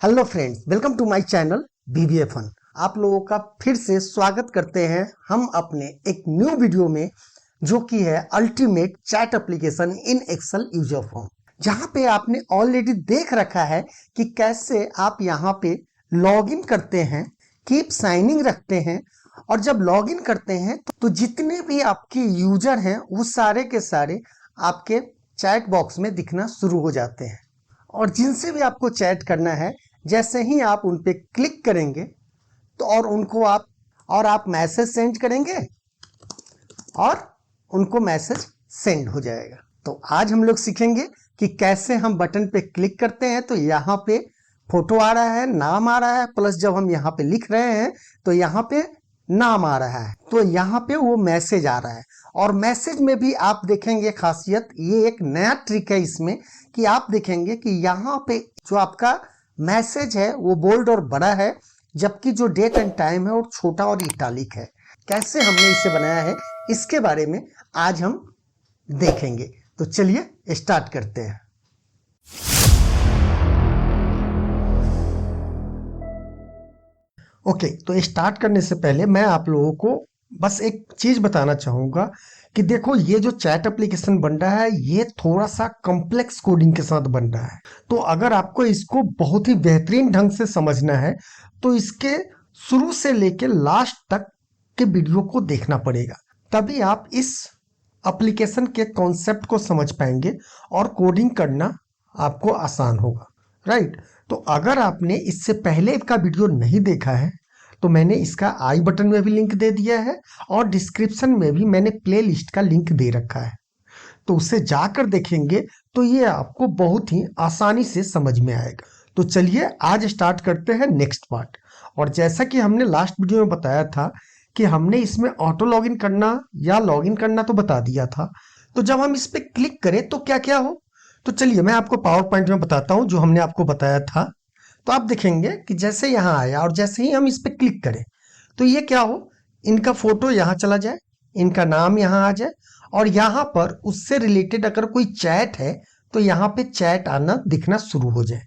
Hello friends, welcome to my channel BBA fun. आप लोगों का फिर से स्वागत करते हैं हम अपने एक न्यू वीडियो में, जो कि है ultimate chat application in excel user form. जहां पे आपने ऑलरेडी देख रखा है कि कैसे आप यहां पे लॉगिन करते हैं, कीप साइनिंग रखते हैं, और जब लॉगिन करते हैं तो जितने भी आपके यूजर हैं वो सारे के सारे आपके चैट बॉक्स में दिखना शुरू हो जाते हैं। और जिनसे भी आपको चैट करना है, जैसे ही आप उन पे क्लिक करेंगे तो आप मैसेज सेंड करेंगे और उनको मैसेज सेंड हो जाएगा। तो आज हम लोग सीखेंगे कि कैसे हम बटन पे क्लिक करते हैं तो यहाँ पे फोटो आ रहा है, नाम आ रहा है, प्लस जब हम यहाँ पे लिख रहे हैं तो यहाँ पे नाम आ रहा है, तो यहाँ पे वो मैसेज आ रहा है। और मैसेज में भी आप देखेंगे खासियत, ये एक नया ट्रिक है इसमें, कि आप देखेंगे कि यहाँ पे जो आपका मैसेज है वो बोल्ड और बड़ा है, जबकि जो डेट एंड टाइम है वो छोटा और इटालिक है। कैसे हमने इसे बनाया है इसके बारे में आज हम देखेंगे। तो चलिए स्टार्ट करते हैं। ओके, तो स्टार्ट करने से पहले मैं आप लोगों को बस एक चीज बताना चाहूंगा कि देखो, ये जो चैट एप्लीकेशन बन रहा है ये थोड़ा सा कॉम्प्लेक्स कोडिंग के साथ बन रहा है। तो अगर आपको इसको बहुत ही बेहतरीन ढंग से समझना है तो इसके शुरू से लेके लास्ट तक के वीडियो को देखना पड़ेगा, तभी आप इस एप्लीकेशन के कॉन्सेप्ट को समझ पाएंगे और कोडिंग करना आपको आसान होगा। राइट। तो अगर आपने इससे पहले का वीडियो नहीं देखा है तो मैंने इसका आई बटन में भी लिंक दे दिया है और डिस्क्रिप्शन में भी मैंने प्ले लिस्ट का लिंक दे रखा है, तो उसे जाकर देखेंगे तो ये आपको बहुत ही आसानी से समझ में आएगा। तो चलिए आज स्टार्ट करते हैं नेक्स्ट पार्ट। और जैसा कि हमने लास्ट वीडियो में बताया था कि हमने इसमें ऑटो लॉगिन करना या लॉगिन करना तो बता दिया था, तो जब हम इस पे क्लिक करें तो क्या क्या हो, तो चलिए मैं आपको पावर पॉइंट में बताता हूं जो हमने आपको बताया था। तो आप देखेंगे कि जैसे यहाँ आया और जैसे ही हम इस पे क्लिक करें तो ये क्या हो, इनका फोटो यहाँ चला जाए, इनका नाम यहाँ आ जाए, और यहाँ पर उससे रिलेटेड अगर कोई चैट है तो यहाँ पे चैट आना दिखना शुरू हो जाए।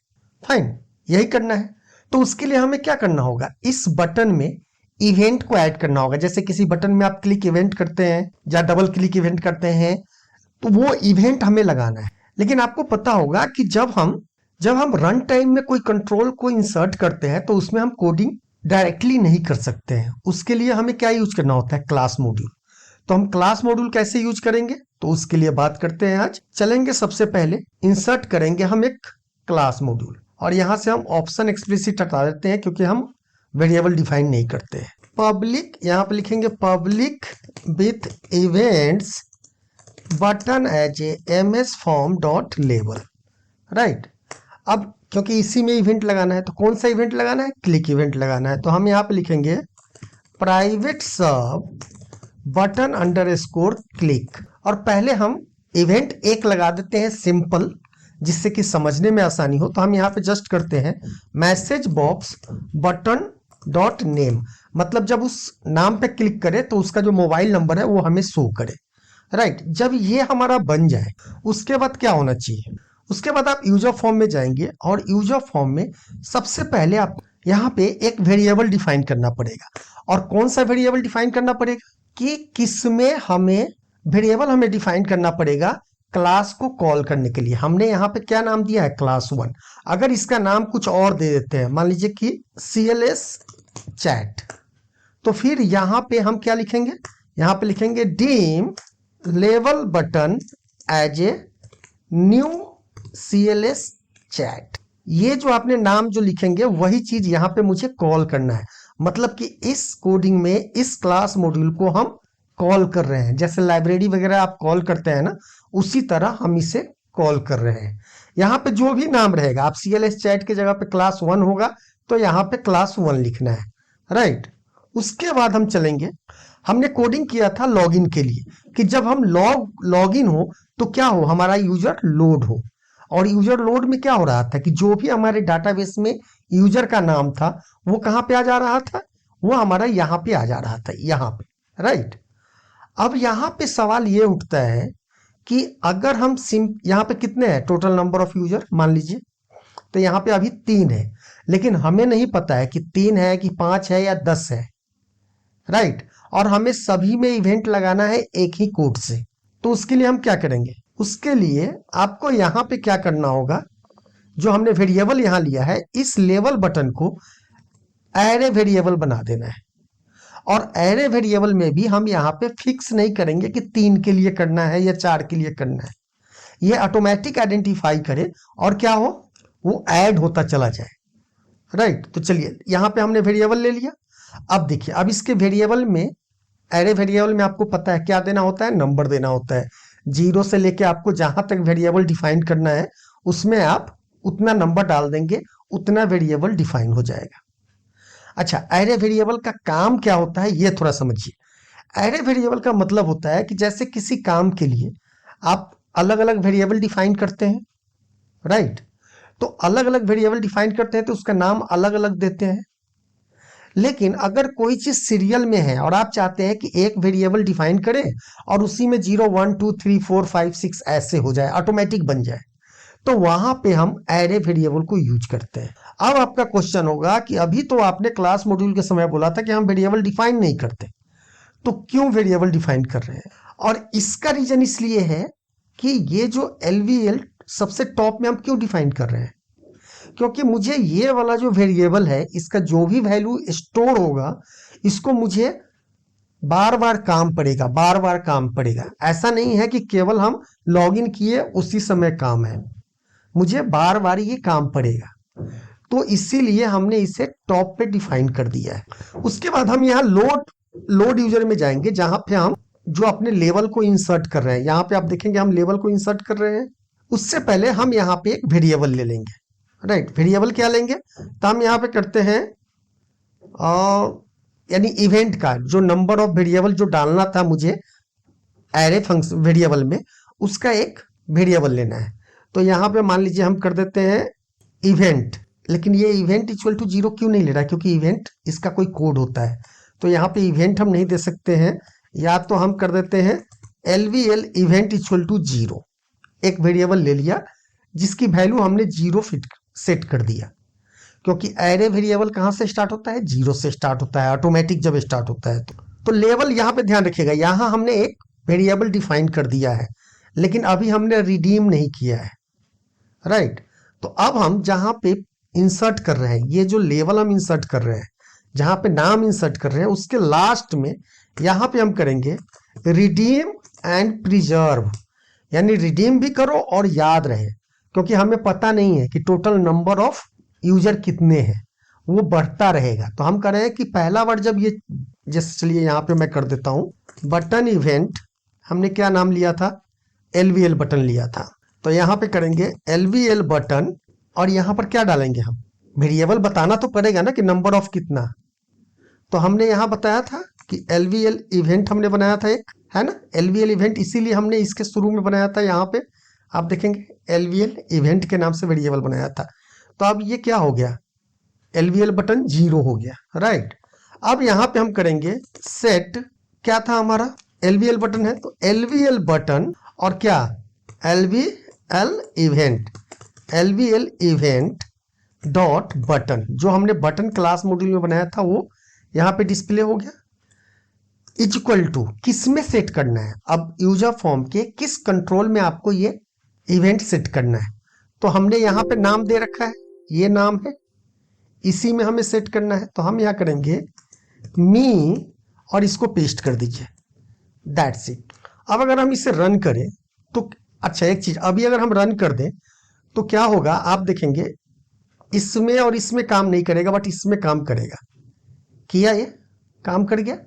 फाइन, यही करना है। तो उसके लिए हमें क्या करना होगा, इस बटन में इवेंट को ऐड करना होगा। जैसे किसी बटन में आप क्लिक इवेंट करते हैं या डबल क्लिक इवेंट करते हैं तो वो इवेंट हमें लगाना है। लेकिन आपको पता होगा कि जब हम रन टाइम में कोई कंट्रोल को इंसर्ट करते हैं तो उसमें हम कोडिंग डायरेक्टली नहीं कर सकते हैं। उसके लिए हमें क्या यूज करना होता है, क्लास मॉड्यूल। तो हम क्लास मॉड्यूल कैसे यूज करेंगे तो उसके लिए बात करते हैं आज। चलेंगे, सबसे पहले इंसर्ट करेंगे हम एक क्लास मॉड्यूल, और यहां से हम ऑप्शन एक्सप्लिसिट हटा देते हैं क्योंकि हम वेरिएबल डिफाइन नहीं करते हैं। पब्लिक, यहां पे लिखेंगे public with events button as a MS form dot label. Right. अब क्योंकि इसी में इवेंट लगाना है तो कौन सा इवेंट लगाना है, क्लिक इवेंट लगाना है। तो हम यहाँ पे लिखेंगे प्राइवेट सब बटन अंडर स्कोर क्लिक, और पहले हम इवेंट एक लगा देते हैं सिंपल, जिससे कि समझने में आसानी हो। तो हम यहाँ पे जस्ट करते हैं message box button dot name, मतलब जब उस नाम पे क्लिक करे तो उसका जो मोबाइल नंबर है वो हमें शो करे। राइट। जब ये हमारा बन जाए उसके बाद क्या होना चाहिए, उसके बाद आप यूजर फॉर्म में जाएंगे और यूजर फॉर्म में सबसे पहले आप यहाँ पे एक वेरिएबल डिफाइन करना पड़ेगा। और कौन सा वेरिएबल डिफाइन करना पड़ेगा कि किसमें हमें वेरिएबल हमें डिफाइन करना पड़ेगा क्लास को कॉल करने के लिए। हमने यहाँ पे क्या नाम दिया है, क्लास 1। अगर इसका नाम कुछ और दे देते हैं, मान लीजिए कि CLS चैट, तो फिर यहाँ पे हम क्या लिखेंगे, यहाँ पे लिखेंगे dim level button as a new CLS chat. ये जो आपने नाम जो लिखेंगे वही चीज यहाँ पे मुझे कॉल करना है। मतलब कि इस कोडिंग में इस क्लास मॉड्यूल को हम कॉल कर रहे हैं, जैसे लाइब्रेरी वगैरह आप कॉल करते हैं ना, उसी तरह हम इसे कॉल कर रहे हैं। यहाँ पे जो भी नाम रहेगा, आप CLS चैट की जगह पे क्लास 1 होगा तो यहाँ पे क्लास 1 लिखना है। राइट। उसके बाद हम चलेंगे, हमने कोडिंग किया था लॉगिन के लिए कि जब हम लॉगिन हो तो क्या हो, हमारा यूजर लोड हो। और यूजर लोड में क्या हो रहा था कि जो भी हमारे डाटाबेस में यूजर का नाम था वो कहाँ पे आ जा रहा था, वो हमारा यहाँ पे आ जा रहा था, यहाँ पे। राइट। अब यहाँ पे सवाल ये उठता है कि अगर हम यहाँ पे कितने हैं टोटल नंबर ऑफ यूजर, मान लीजिए तो यहाँ पे अभी 3 है, लेकिन हमें नहीं पता है कि 3 है कि 5 है या 10 है, राइट। और हमें सभी में इवेंट लगाना है एक ही कोड से। तो उसके लिए हम क्या करेंगे, उसके लिए आपको यहाँ पे क्या करना होगा, जो हमने वेरिएबल यहाँ लिया है इस लेवल बटन को एरे वेरिएबल बना देना है। और एरे वेरिएबल में भी हम यहाँ पे फिक्स नहीं करेंगे कि 3 के लिए करना है या 4 के लिए करना है, ये ऑटोमेटिक आइडेंटिफाई करे और क्या हो, वो ऐड होता चला जाए, राइट। तो चलिए यहाँ पे हमने वेरिएबल ले लिया। अब देखिए, अब इसके वेरिएबल में, एरे वेरिएबल में आपको पता है क्या देना होता है, नंबर देना होता है। 0 से लेके आपको जहां तक वेरिएबल डिफाइन करना है उसमें आप उतना नंबर डाल देंगे, उतना वेरिएबल डिफाइन हो जाएगा। अच्छा, एरे वेरिएबल का काम क्या होता है ये थोड़ा समझिए। एरे वेरिएबल का मतलब होता है कि जैसे किसी काम के लिए आप अलग अलग वेरिएबल डिफाइन करते हैं, राइट। तो अलग अलग वेरिएबल डिफाइन करते हैं तो उसका नाम अलग अलग देते हैं। लेकिन अगर कोई चीज सीरियल में है और आप चाहते हैं कि एक वेरिएबल डिफाइन करें और उसी में 0 1 2 3 4 5 6 ऐसे हो जाए, ऑटोमेटिक बन जाए, तो वहां पे हम एरे वेरिएबल को यूज करते हैं। अब आपका क्वेश्चन होगा कि अभी तो आपने क्लास मॉड्यूल के समय बोला था कि हम वेरिएबल डिफाइन नहीं करते, तो क्यों वेरिएबल डिफाइन कर रहे हैं। और इसका रीजन इसलिए है कि ये जो एलवीएल सबसे टॉप में हम क्यों डिफाइन कर रहे हैं, क्योंकि मुझे ये वाला जो वेरिएबल है इसका जो भी वैल्यू स्टोर होगा इसको मुझे बार बार काम पड़ेगा, बार बार काम पड़ेगा। ऐसा नहीं है कि केवल हम लॉगिन किए उसी समय काम है, मुझे बार बार ये काम पड़ेगा। तो इसीलिए हमने इसे टॉप पे डिफाइन कर दिया है। उसके बाद हम यहाँ लोड यूजर में जाएंगे, जहां पे हम जो अपने लेवल को इंसर्ट कर रहे हैं, यहाँ पे आप देखेंगे हम लेवल को इंसर्ट कर रहे हैं। उससे पहले हम यहाँ पे एक वेरिएबल ले लेंगे, राइट। वेरिएबल क्या लेंगे, तो हम यहाँ पे करते हैं यानी इवेंट का जो नंबर ऑफ वेरिएबल जो डालना था मुझे एरे फंक्शन वेरिएबल में, उसका एक वेरिएबल लेना है। तो यहाँ पे मान लीजिए हम कर देते हैं इवेंट, लेकिन ये इवेंट इक्वल टू 0 क्यों नहीं ले रहा है, क्योंकि इवेंट इसका कोई कोड होता है। तो यहाँ पे इवेंट हम नहीं दे सकते हैं, या तो हम कर देते हैं LVL इवेंट इक्वल टू 0, एक वेरिएबल ले लिया जिसकी वैल्यू हमने 0 फिट सेट कर दिया, क्योंकि एरे वेरिएबल कहाँ से स्टार्ट होता है, 0 से स्टार्ट होता है ऑटोमेटिक जब स्टार्ट होता है। तो लेवल यहाँ पे ध्यान रखिएगा, यहाँ हमने एक वेरिएबल डिफाइन कर दिया है लेकिन अभी हमने रिडीम नहीं किया है, राइट। तो अब हम जहां पे इंसर्ट कर रहे हैं, ये जो लेवल हम इंसर्ट कर रहे हैं, जहां पे नाम इंसर्ट कर रहे हैं, उसके लास्ट में यहां पे हम करेंगे रिडीम एंड प्रिजर्व, यानी रिडीम भी करो और याद रहे, क्योंकि हमें पता नहीं है कि टोटल नंबर ऑफ यूजर कितने हैं, वो बढ़ता रहेगा। तो हम कह रहे हैं कि पहला वर्ड जब ये, जैसे चलिए यहाँ पे मैं कर देता हूं बटन इवेंट, हमने क्या नाम लिया था, LVL बटन लिया था। तो यहाँ पे करेंगे LVL बटन, और यहाँ पर क्या डालेंगे, हम वेरिएबल बताना तो पड़ेगा ना कि नंबर ऑफ कितना। तो हमने यहाँ बताया था कि LVL इवेंट हमने बनाया था एक, है ना, LVL इवेंट, इसीलिए हमने इसके शुरू में बनाया था। यहाँ पे आप देखेंगे LVL इवेंट के नाम से वेरिएबल बनाया था। तो अब ये क्या हो गया, LVL बटन 0 हो गया, राइट। अब यहाँ पे हम करेंगे सेट, क्या था हमारा, LVL बटन है, तो LVL बटन और क्या, LVL इवेंट डॉट बटन, जो हमने बटन क्लास मॉड्यूल में बनाया था वो यहाँ पे डिस्प्ले हो गया। इक्वल टू किस में सेट करना है, अब यूजर फॉर्म के किस कंट्रोल में आपको ये इवेंट सेट करना है। तो हमने यहाँ पे नाम दे रखा है, ये नाम है, इसी में हमें सेट करना है। तो हम यहाँ करेंगे मी और इसको पेस्ट कर दीजिए, दैट्स इट। अब अगर हम इसे रन करें तो अच्छा, एक चीज, अभी अगर हम रन कर दें तो क्या होगा, आप देखेंगे इसमें और इसमें काम नहीं करेगा, बट इसमें काम करेगा। किया, ये काम कर गया।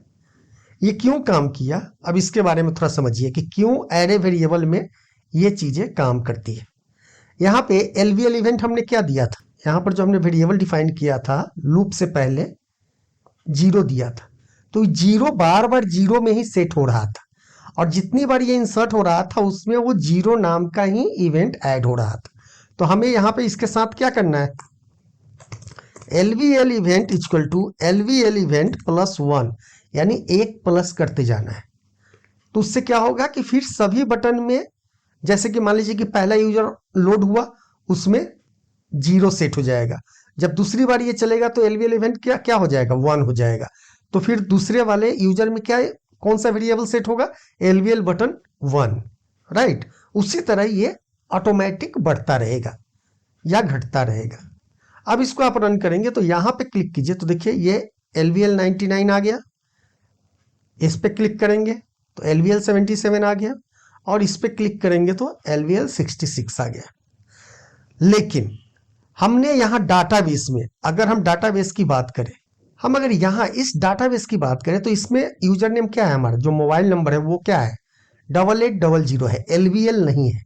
ये क्यों काम किया, अब इसके बारे में थोड़ा समझिए कि क्यों एरे वेरिएबल में ये चीजें काम करती है। यहाँ पे LVL इवेंट हमने क्या दिया था, यहाँ पर जो हमने वेरिएबल डिफाइन किया था लूप से पहले 0 दिया था, तो 0 बार बार 0 में ही सेट हो रहा था, और जितनी बार ये इंसर्ट हो रहा था उसमें वो 0 नाम का ही इवेंट ऐड हो रहा था। तो हमें यहाँ पे इसके साथ क्या करना है, LVL event equal to LVL event plus 1, यानी 1 प्लस करते जाना है। तो उससे क्या होगा कि फिर सभी बटन में, जैसे कि मान लीजिए कि पहला यूजर लोड हुआ, उसमें जीरो सेट हो जाएगा। जब दूसरी बार ये चलेगा तो एलवीएल इवेंट क्या क्या हो जाएगा, 1 हो जाएगा। तो फिर दूसरे वाले यूजर में क्या कौन सा वेरिएबल सेट होगा, एलवीएल बटन 1, राइट। उसी तरह ये ऑटोमेटिक बढ़ता रहेगा या घटता रहेगा। अब इसको आप रन करेंगे तो यहां पे क्लिक कीजिए तो देखिए ये एलवीएल 99 आ गया। इस पे क्लिक करेंगे तो एलवीएल 77 आ गया, और इस पे क्लिक करेंगे तो एलवीएल 66 आ गया। लेकिन हमने यहाँ डाटाबेस में, अगर हम डाटाबेस की बात करें, हम अगर यहाँ इस डाटाबेस की बात करें तो इसमें यूजर नेम क्या है, हमारा जो मोबाइल नंबर है वो क्या है, 8800 है, एलवीएल नहीं है।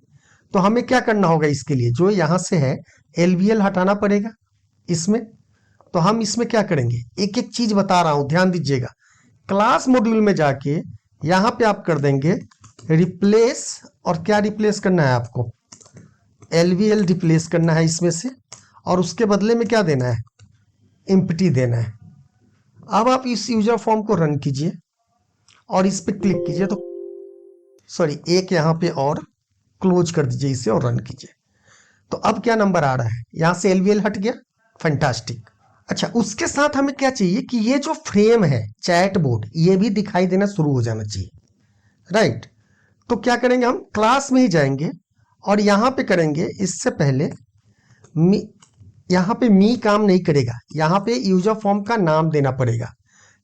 तो हमें क्या करना होगा, इसके लिए जो यहाँ से है एलवीएल हटाना पड़ेगा इसमें। तो हम इसमें क्या करेंगे, एक एक चीज बता रहा हूं, ध्यान दीजिएगा। क्लास मॉड्यूल में जाके यहाँ पे आप कर देंगे रिप्लेस, और क्या रिप्लेस करना है आपको, एलवीएल रिप्लेस करना है इसमें से, और उसके बदले में क्या देना है, एम्प्टी देना है। अब आप इस यूजर फॉर्म को रन कीजिए और इस पे क्लिक कीजिए तो सॉरी, एक यहाँ पे और क्लोज कर दीजिए इसे और रन कीजिए। तो अब क्या नंबर आ रहा है, यहां से एलवीएल हट गया, फैंटास्टिक। अच्छा, उसके साथ हमें क्या चाहिए कि ये जो फ्रेम है चैट बोर्ड, ये भी दिखाई देना शुरू हो जाना चाहिए, राइट। तो क्या करेंगे, हम क्लास में ही जाएंगे और यहां पे करेंगे, इससे पहले यहां पे मी काम नहीं करेगा, यहां पे यूजर फॉर्म का नाम देना पड़ेगा।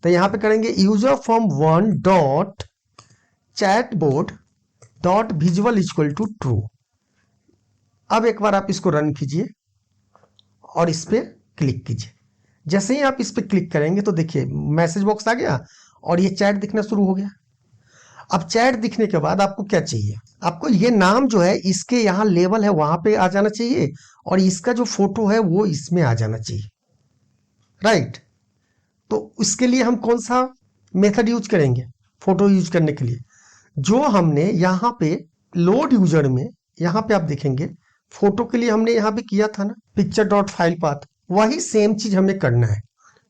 तो यहां पे करेंगे user form 1 dot chat board dot visual equal to true. अब एक बार आप इसको रन कीजिए और इस पे क्लिक कीजिए। जैसे ही आप इस पे क्लिक करेंगे तो देखिए मैसेज बॉक्स आ गया और ये चैट दिखना शुरू हो गया। अब चैट दिखने के बाद आपको क्या चाहिए, आपको ये नाम जो है इसके यहाँ लेवल है वहां पे आ जाना चाहिए, और इसका जो फोटो है वो इसमें आ जाना चाहिए, राइट। तो इसके लिए हम कौन सा मेथड यूज करेंगे फोटो यूज करने के लिए, जो हमने यहाँ पे लोड यूजर में, यहाँ पे आप देखेंगे फोटो के लिए हमने यहाँ पे किया था ना पिक्चर डॉट फाइल पाथ, वही सेम चीज हमें करना है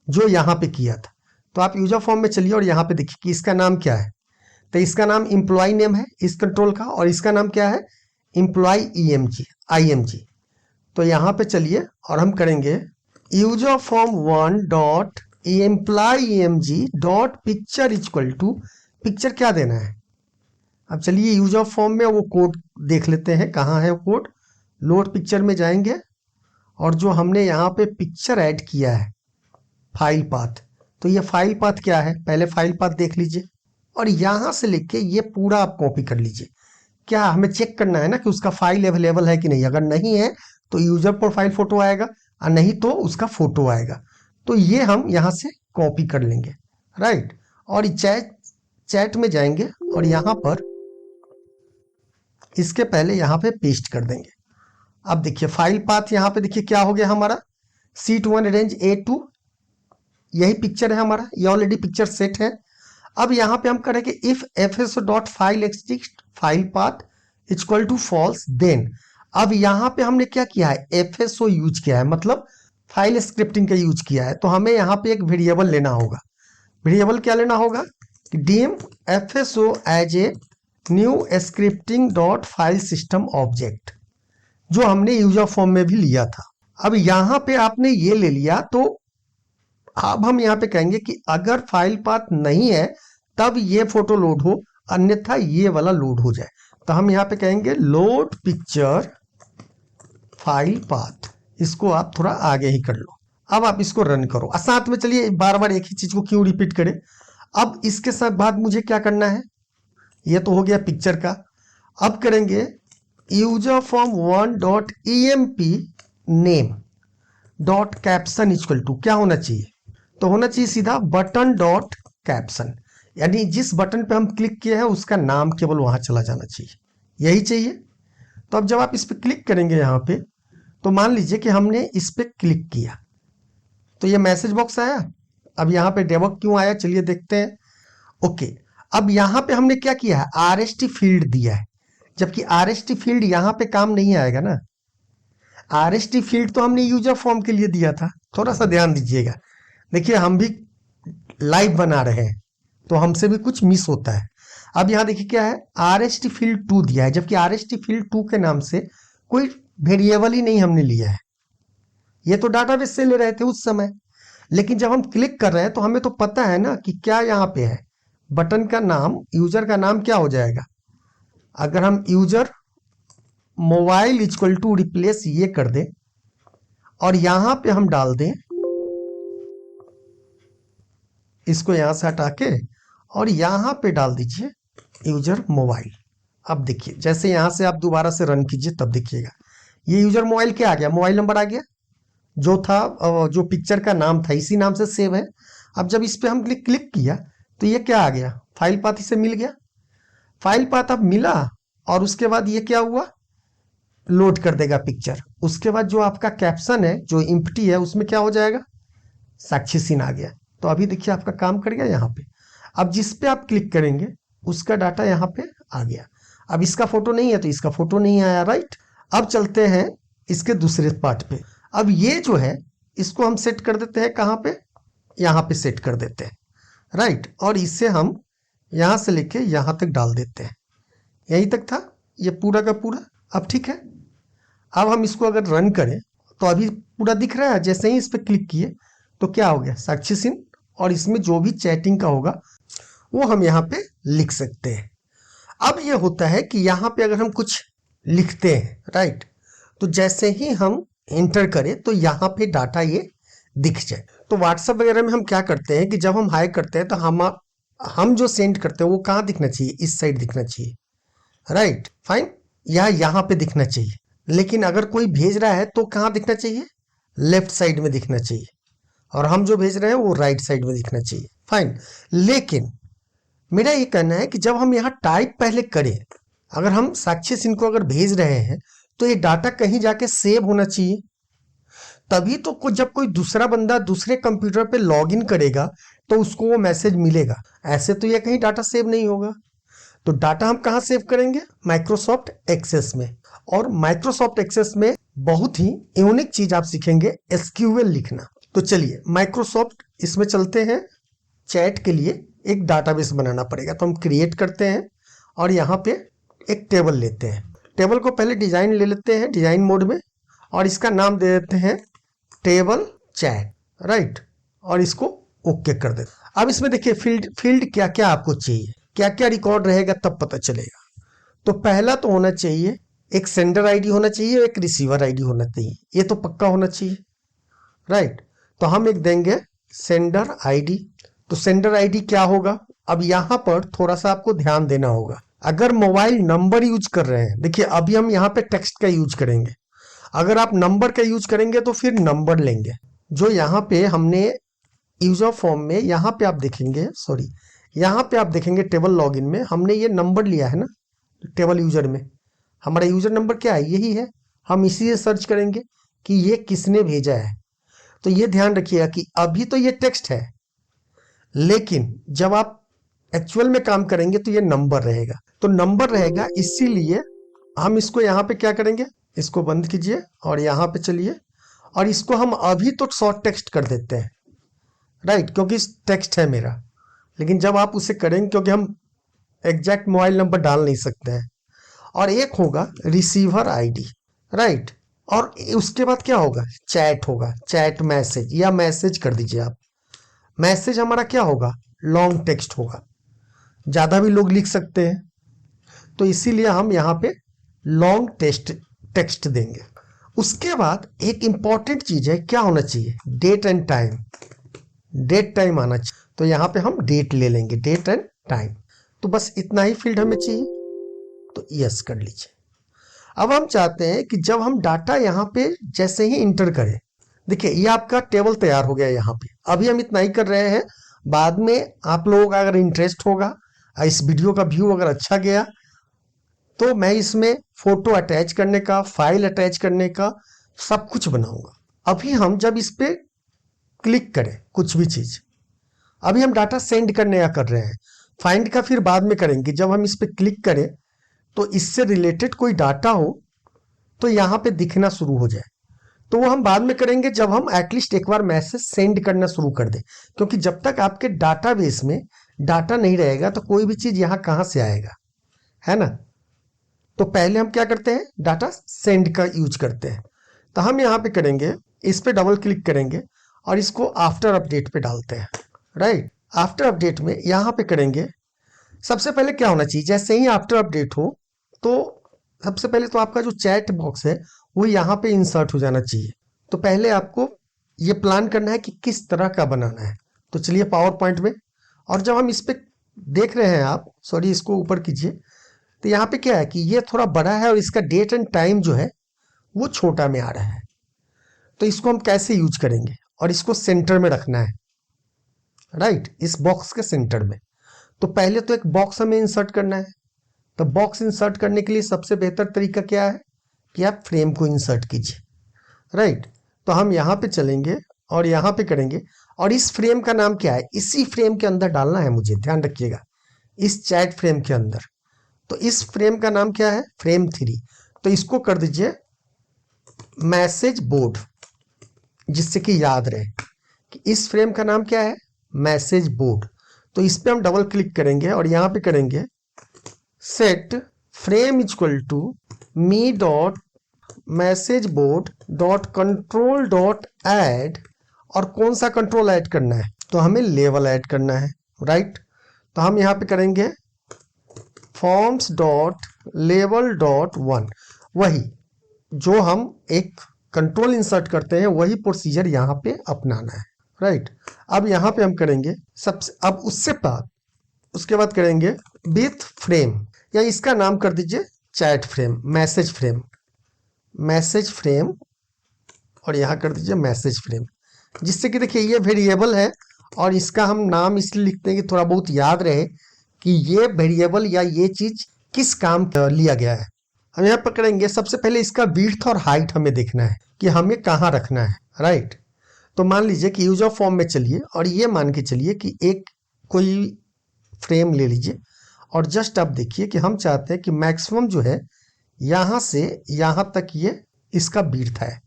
जो यहाँ पे किया था। तो आप यूजर फॉर्म में चलिए और यहाँ पे देखिए कि इसका नाम क्या है। तो इसका नाम एम्प्लॉय नेम है इस कंट्रोल का, और इसका नाम क्या है, एम्प्लॉय IMG। तो यहाँ पे चलिए और हम करेंगे user form 1 dot employ IMG dot picture equal to, picture क्या देना है। अब चलिए यूजर फॉर्म में वो कोड देख लेते हैं, कहाँ है वो कोड। लोड पिक्चर में जाएंगे और जो हमने यहाँ पे पिक्चर ऐड किया है फाइल पाथ, तो ये फाइल पाथ क्या है, पहले फाइल पाथ देख लीजिए और यहाँ से लेके ये पूरा आप कॉपी कर लीजिए। क्या हमें चेक करना है ना कि उसका फाइल अवेलेबल है कि नहीं, अगर नहीं है तो यूजर प्रोफाइल फोटो आएगा और नहीं तो उसका फोटो आएगा। तो ये हम यहाँ से कॉपी कर लेंगे, राइट। और चैट में जाएंगे और यहाँ पर इसके पहले यहाँ पे पेस्ट कर देंगे। अब देखिए फाइल पाथ यहाँ पे देखिए क्या हो गया हमारा, शीट 1 रेंज A2, यही पिक्चर है हमारा, ये ऑलरेडी पिक्चर सेट है। अब यहाँ पे हम करेंगे if fso dot file exist file path equal to false, then अब यहाँ पे हमने क्या किया है, fso यूज किया है, मतलब फाइल स्क्रिप्टिंग का यूज किया है। तो हमें यहाँ पे एक वेरिएबल लेना होगा। वेरिएबल क्या लेना होगा कि dim fso as a new scripting dot file system object, जो हमने यूजर फॉर्म में भी लिया था। अब यहाँ पे आपने ये ले लिया, तो अब हम यहाँ पे कहेंगे कि अगर फाइल पाथ नहीं है तब ये फोटो लोड हो, अन्यथा ये वाला लोड हो जाए। तो हम यहाँ पे कहेंगे लोड पिक्चर फाइल पाथ, इसको आप थोड़ा आगे ही कर लो। अब आप इसको रन करो और साथ में चलिए बार बार एक ही चीज को क्यों रिपीट करें। अब इसके साथ बाद मुझे क्या करना है, ये तो हो गया पिक्चर का। अब करेंगे user form 1 dot EMP name dot caption equal to, क्या होना चाहिए, तो होना चाहिए सीधा बटन डॉट कैप्शन, यानी जिस बटन पे हम क्लिक किए हैं उसका नाम केवल वहां चला जाना चाहिए, यही चाहिए। तो अब जब आप इस पे क्लिक करेंगे यहाँ पे, तो मान लीजिए कि हमने इस पे क्लिक किया तो ये मैसेज बॉक्स आया। अब यहाँ पे डेबग क्यों आया, चलिए देखते हैं। ओके, अब यहाँ पे हमने क्या किया है, RST फील्ड दिया है, जबकि RST फील्ड यहाँ पे काम नहीं आएगा ना। RST फील्ड तो हमने यूजर फॉर्म के लिए दिया था, थोड़ा सा ध्यान दीजिएगा। देखिए हम भी लाइव बना रहे हैं तो हमसे भी कुछ मिस होता है। अब यहाँ देखिए क्या है, RST फील्ड 2 दिया है, जबकि RST फील्ड 2 के नाम से कोई वेरिएबल ही नहीं हमने लिया है, ये तो डाटाबेस से ले रहे थे उस समय, लेकिन जब हम क्लिक कर रहे हैं तो हमें तो पता है ना कि क्या यहाँ पे है। बटन का नाम, यूजर का नाम क्या हो जाएगा? अगर हम user mobile equal to replace ये कर दें और यहां पे हम डाल दें, इसको यहां से हटा के और यहां पे डाल दीजिए यूजर मोबाइल। अब देखिए, जैसे यहां से आप दोबारा से रन कीजिए तब देखिएगा ये यूजर मोबाइल क्या आ गया, मोबाइल नंबर आ गया जो था, जो पिक्चर का नाम था इसी नाम से सेव है। अब जब इस पे हम क्लिक किया तो ये क्या आ गया, फाइल पाथ से मिल गया। फाइल पाथ अब मिला और उसके बाद ये क्या हुआ, लोड कर देगा पिक्चर। उसके बाद जो आपका कैप्शन है जो इम्प्टी है उसमें क्या हो जाएगा, साक्षी सिन आ गया। तो अभी देखिए आपका काम कर गया यहाँ पे। अब जिस पे आप क्लिक करेंगे उसका डाटा यहाँ पे आ गया। अब इसका फोटो नहीं है तो इसका फोटो नहीं आया, राइट। अब चलते हैं इसके दूसरे पार्ट पे। अब ये जो है इसको हम सेट कर देते हैं कहाँ पे, यहाँ पे सेट कर देते हैं, राइट। और इसे हम यहाँ से लेके यहाँ तक डाल देते हैं। यहीं तक था ये पूरा का पूरा। अब ठीक है, अब हम इसको अगर रन करें तो अभी पूरा दिख रहा है। जैसे ही इस पर क्लिक किए तो क्या हो गया, साक्षी सिन, और इसमें जो भी चैटिंग का होगा वो हम यहाँ पे लिख सकते हैं। अब ये होता है कि यहाँ पे अगर हम कुछ लिखते हैं, राइट, तो जैसे ही हम एंटर करें तो यहाँ पे डाटा ये दिख जाए। तो व्हाट्सएप वगैरह में हम क्या करते हैं कि जब हम हाई करते हैं तो हम जो सेंड करते हैं वो कहाँ दिखना चाहिए, इस साइड दिखना चाहिए, राइट, फाइन, या यहाँ पे दिखना चाहिए। लेकिन अगर कोई भेज रहा है तो कहाँ दिखना चाहिए, लेफ्ट साइड में दिखना चाहिए, और हम जो भेज रहे हैं वो राइट साइड में दिखना चाहिए, फाइन। लेकिन मेरा ये कहना है कि जब हम यहाँ टाइप पहले करें, अगर हम साक्षी सिंह को अगर भेज रहे हैं तो ये डाटा कहीं जाके सेव होना चाहिए, तभी तो जब कोई दूसरा बंदा दूसरे कंप्यूटर पे लॉगिन करेगा तो उसको वो मैसेज मिलेगा। ऐसे तो ये कहीं डाटा सेव नहीं होगा। तो डाटा हम कहाँ सेव करेंगे, माइक्रोसॉफ्ट एक्सेस में। और माइक्रोसॉफ्ट एक्सेस में बहुत ही यूनिक चीज आप सीखेंगे, एसक्यूएल लिखना। तो चलिए माइक्रोसॉफ्ट इसमें चलते हैं। चैट के लिए एक डाटाबेस बनाना पड़ेगा, तो हम क्रिएट करते हैं और यहाँ पे एक टेबल लेते हैं। टेबल को पहले डिजाइन ले लेते हैं, डिजाइन मोड में, और इसका नाम दे देते हैं टेबल चैट, राइट, और इसको ओके कर देते हैं। अब इसमें देखिए फील्ड क्या क्या आपको चाहिए, क्या क्या रिकॉर्ड रहेगा तब पता चलेगा। तो पहला तो होना चाहिए एक सेंडर आईडी होना चाहिए, एक रिसीवर आईडी होना चाहिए, ये तो पक्का होना चाहिए, राइट। तो हम एक देंगे सेंडर आईडी। तो सेंडर आईडी क्या होगा, अब यहां पर थोड़ा सा आपको ध्यान देना होगा। अगर मोबाइल नंबर यूज कर रहे हैं, देखिए अभी हम यहाँ पे टेक्स्ट का यूज करेंगे, अगर आप नंबर का यूज करेंगे तो फिर नंबर लेंगे। जो यहाँ पे हमने यूजर फॉर्म में यहाँ पे आप देखेंगे, सॉरी, यहाँ पे आप देखेंगे टेबल लॉगिन में हमने ये नंबर लिया है ना, टेबल यूजर में हमारा यूजर नंबर क्या है, यही है। हम इसी से सर्च करेंगे कि ये किसने भेजा है। तो ये ध्यान रखिएगा कि अभी तो ये टेक्स्ट है, लेकिन जब आप एक्चुअल में काम करेंगे तो ये नंबर रहेगा। तो नंबर रहेगा, इसीलिए हम इसको यहाँ पे क्या करेंगे, इसको बंद कीजिए और यहाँ पे चलिए, और इसको हम अभी तो शॉर्ट टेक्स्ट कर देते हैं, राइट, क्योंकि टेक्स्ट है मेरा। लेकिन जब आप उसे करेंगे, क्योंकि हम एग्जैक्ट मोबाइल नंबर डाल नहीं सकते हैं। और एक होगा रिसीवर आईडी, राइट, और उसके बाद क्या होगा, चैट होगा, चैट मैसेज, या मैसेज कर दीजिए आप। मैसेज हमारा क्या होगा, लॉन्ग टेक्स्ट होगा, ज़्यादा भी लोग लिख सकते हैं, तो इसीलिए हम यहाँ पे लॉन्ग टेक्स्ट देंगे। उसके बाद एक इंपॉर्टेंट चीज है, क्या होना चाहिए, date and time, date time आना चाहिए। तो यहाँ पे हम डेट ले लेंगे, डेट एंड टाइम। तो बस इतना ही फील्ड हमें चाहिए, तो यस कर लीजिए। अब हम चाहते हैं कि जब हम डाटा यहाँ पे जैसे ही इंटर करें, देखिए ये आपका टेबल तैयार हो गया यहाँ पे। अभी हम इतना ही कर रहे हैं, बाद में आप लोगों का अगर इंटरेस्ट होगा, इस वीडियो का व्यू अगर अच्छा गया तो मैं इसमें फोटो अटैच करने का, फाइल अटैच करने का सब कुछ बनाऊंगा। अभी हम जब इस पे क्लिक करें कुछ भी चीज, अभी हम डाटा सेंड करने का कर रहे हैं, फाइंड का फिर बाद में करेंगे। जब हम इस पे क्लिक करें तो इससे रिलेटेड कोई डाटा हो तो यहाँ पे दिखना शुरू हो जाए, तो वो हम बाद में करेंगे जब हम एटलीस्ट एक बार मैसेज सेंड करना शुरू कर दें। क्योंकि जब तक आपके डाटाबेस में डाटा नहीं रहेगा तो कोई भी चीज यहाँ कहाँ से आएगा, है ना। तो पहले हम क्या करते हैं, डाटा सेंड का यूज करते हैं। तो हम यहाँ पे करेंगे, इस पे डबल क्लिक करेंगे और इसको आफ्टर अपडेट पे डालते हैं। राइट, आफ्टर अपडेट में यहाँ पे करेंगे, सबसे पहले क्या होना चाहिए, जैसे ही आफ्टर अपडेट हो तो सबसे पहले तो आपका जो चैट बॉक्स है वो यहाँ पे इंसर्ट हो जाना चाहिए। तो पहले आपको ये प्लान करना है कि किस तरह का बनाना है। तो चलिए पावर पॉइंट में, और जब हम इस पे देख रहे हैं, आप सॉरी इसको ऊपर कीजिए, तो यहाँ पे क्या है कि ये थोड़ा बड़ा है और इसका डेट एंड टाइम जो है वो छोटा में आ रहा है। तो इसको हम कैसे यूज करेंगे, और इसको सेंटर में रखना है। राइट, इस बॉक्स के सेंटर में। तो पहले तो एक बॉक्स हमें इंसर्ट करना है। तो बॉक्स इंसर्ट करने के लिए सबसे बेहतर तरीका क्या है कि आप फ्रेम को इंसर्ट कीजिए। राइट, तो हम यहाँ पे चलेंगे और यहाँ पे करेंगे, और इस फ्रेम का नाम क्या है, इसी फ्रेम के अंदर डालना है, मुझे ध्यान रखिएगा, इस चैट फ्रेम के अंदर। तो इस फ्रेम का नाम क्या है, फ्रेम 3। तो इसको कर दीजिए मैसेज बोर्ड, जिससे कि याद रहे कि इस फ्रेम का नाम क्या है, मैसेज बोर्ड। तो इस पे हम डबल क्लिक करेंगे और यहाँ पे करेंगे set frame equal to me dot message board dot control dot add, और कौन सा कंट्रोल ऐड करना है, तो हमें लेवल ऐड करना है। राइट, तो हम यहाँ पे करेंगे फॉर्म्स डॉट लेवल डॉट 1, वही जो हम एक कंट्रोल इंसर्ट करते हैं वही प्रोसीजर यहाँ पे अपनाना है। राइट, अब यहाँ पे हम करेंगे सबसे, अब उससे बाद उसके बाद करेंगे विथ फ्रेम, या इसका नाम कर दीजिए chat frame, message frame, message frame, और यहाँ कर दीजिए मैसेज फ्रेम, जिससे कि देखिए ये वेरिएबल है और इसका हम नाम इसलिए लिखते हैं कि थोड़ा बहुत याद रहे कि ये वेरिएबल या ये चीज किस काम का लिया गया है। हम यहाँ पर करेंगे सबसे पहले इसका विड्थ और हाइट हमें देखना है कि हमें कहाँ रखना है। राइट, तो मान लीजिए कि यूजर फॉर्म में चलिए और ये मान के चलिए कि एक कोई फ्रेम ले लीजिए, और जस्ट आप देखिए कि हम चाहते हैं कि मैक्सिमम जो है यहाँ से यहाँ तक ये इसका विड्थ है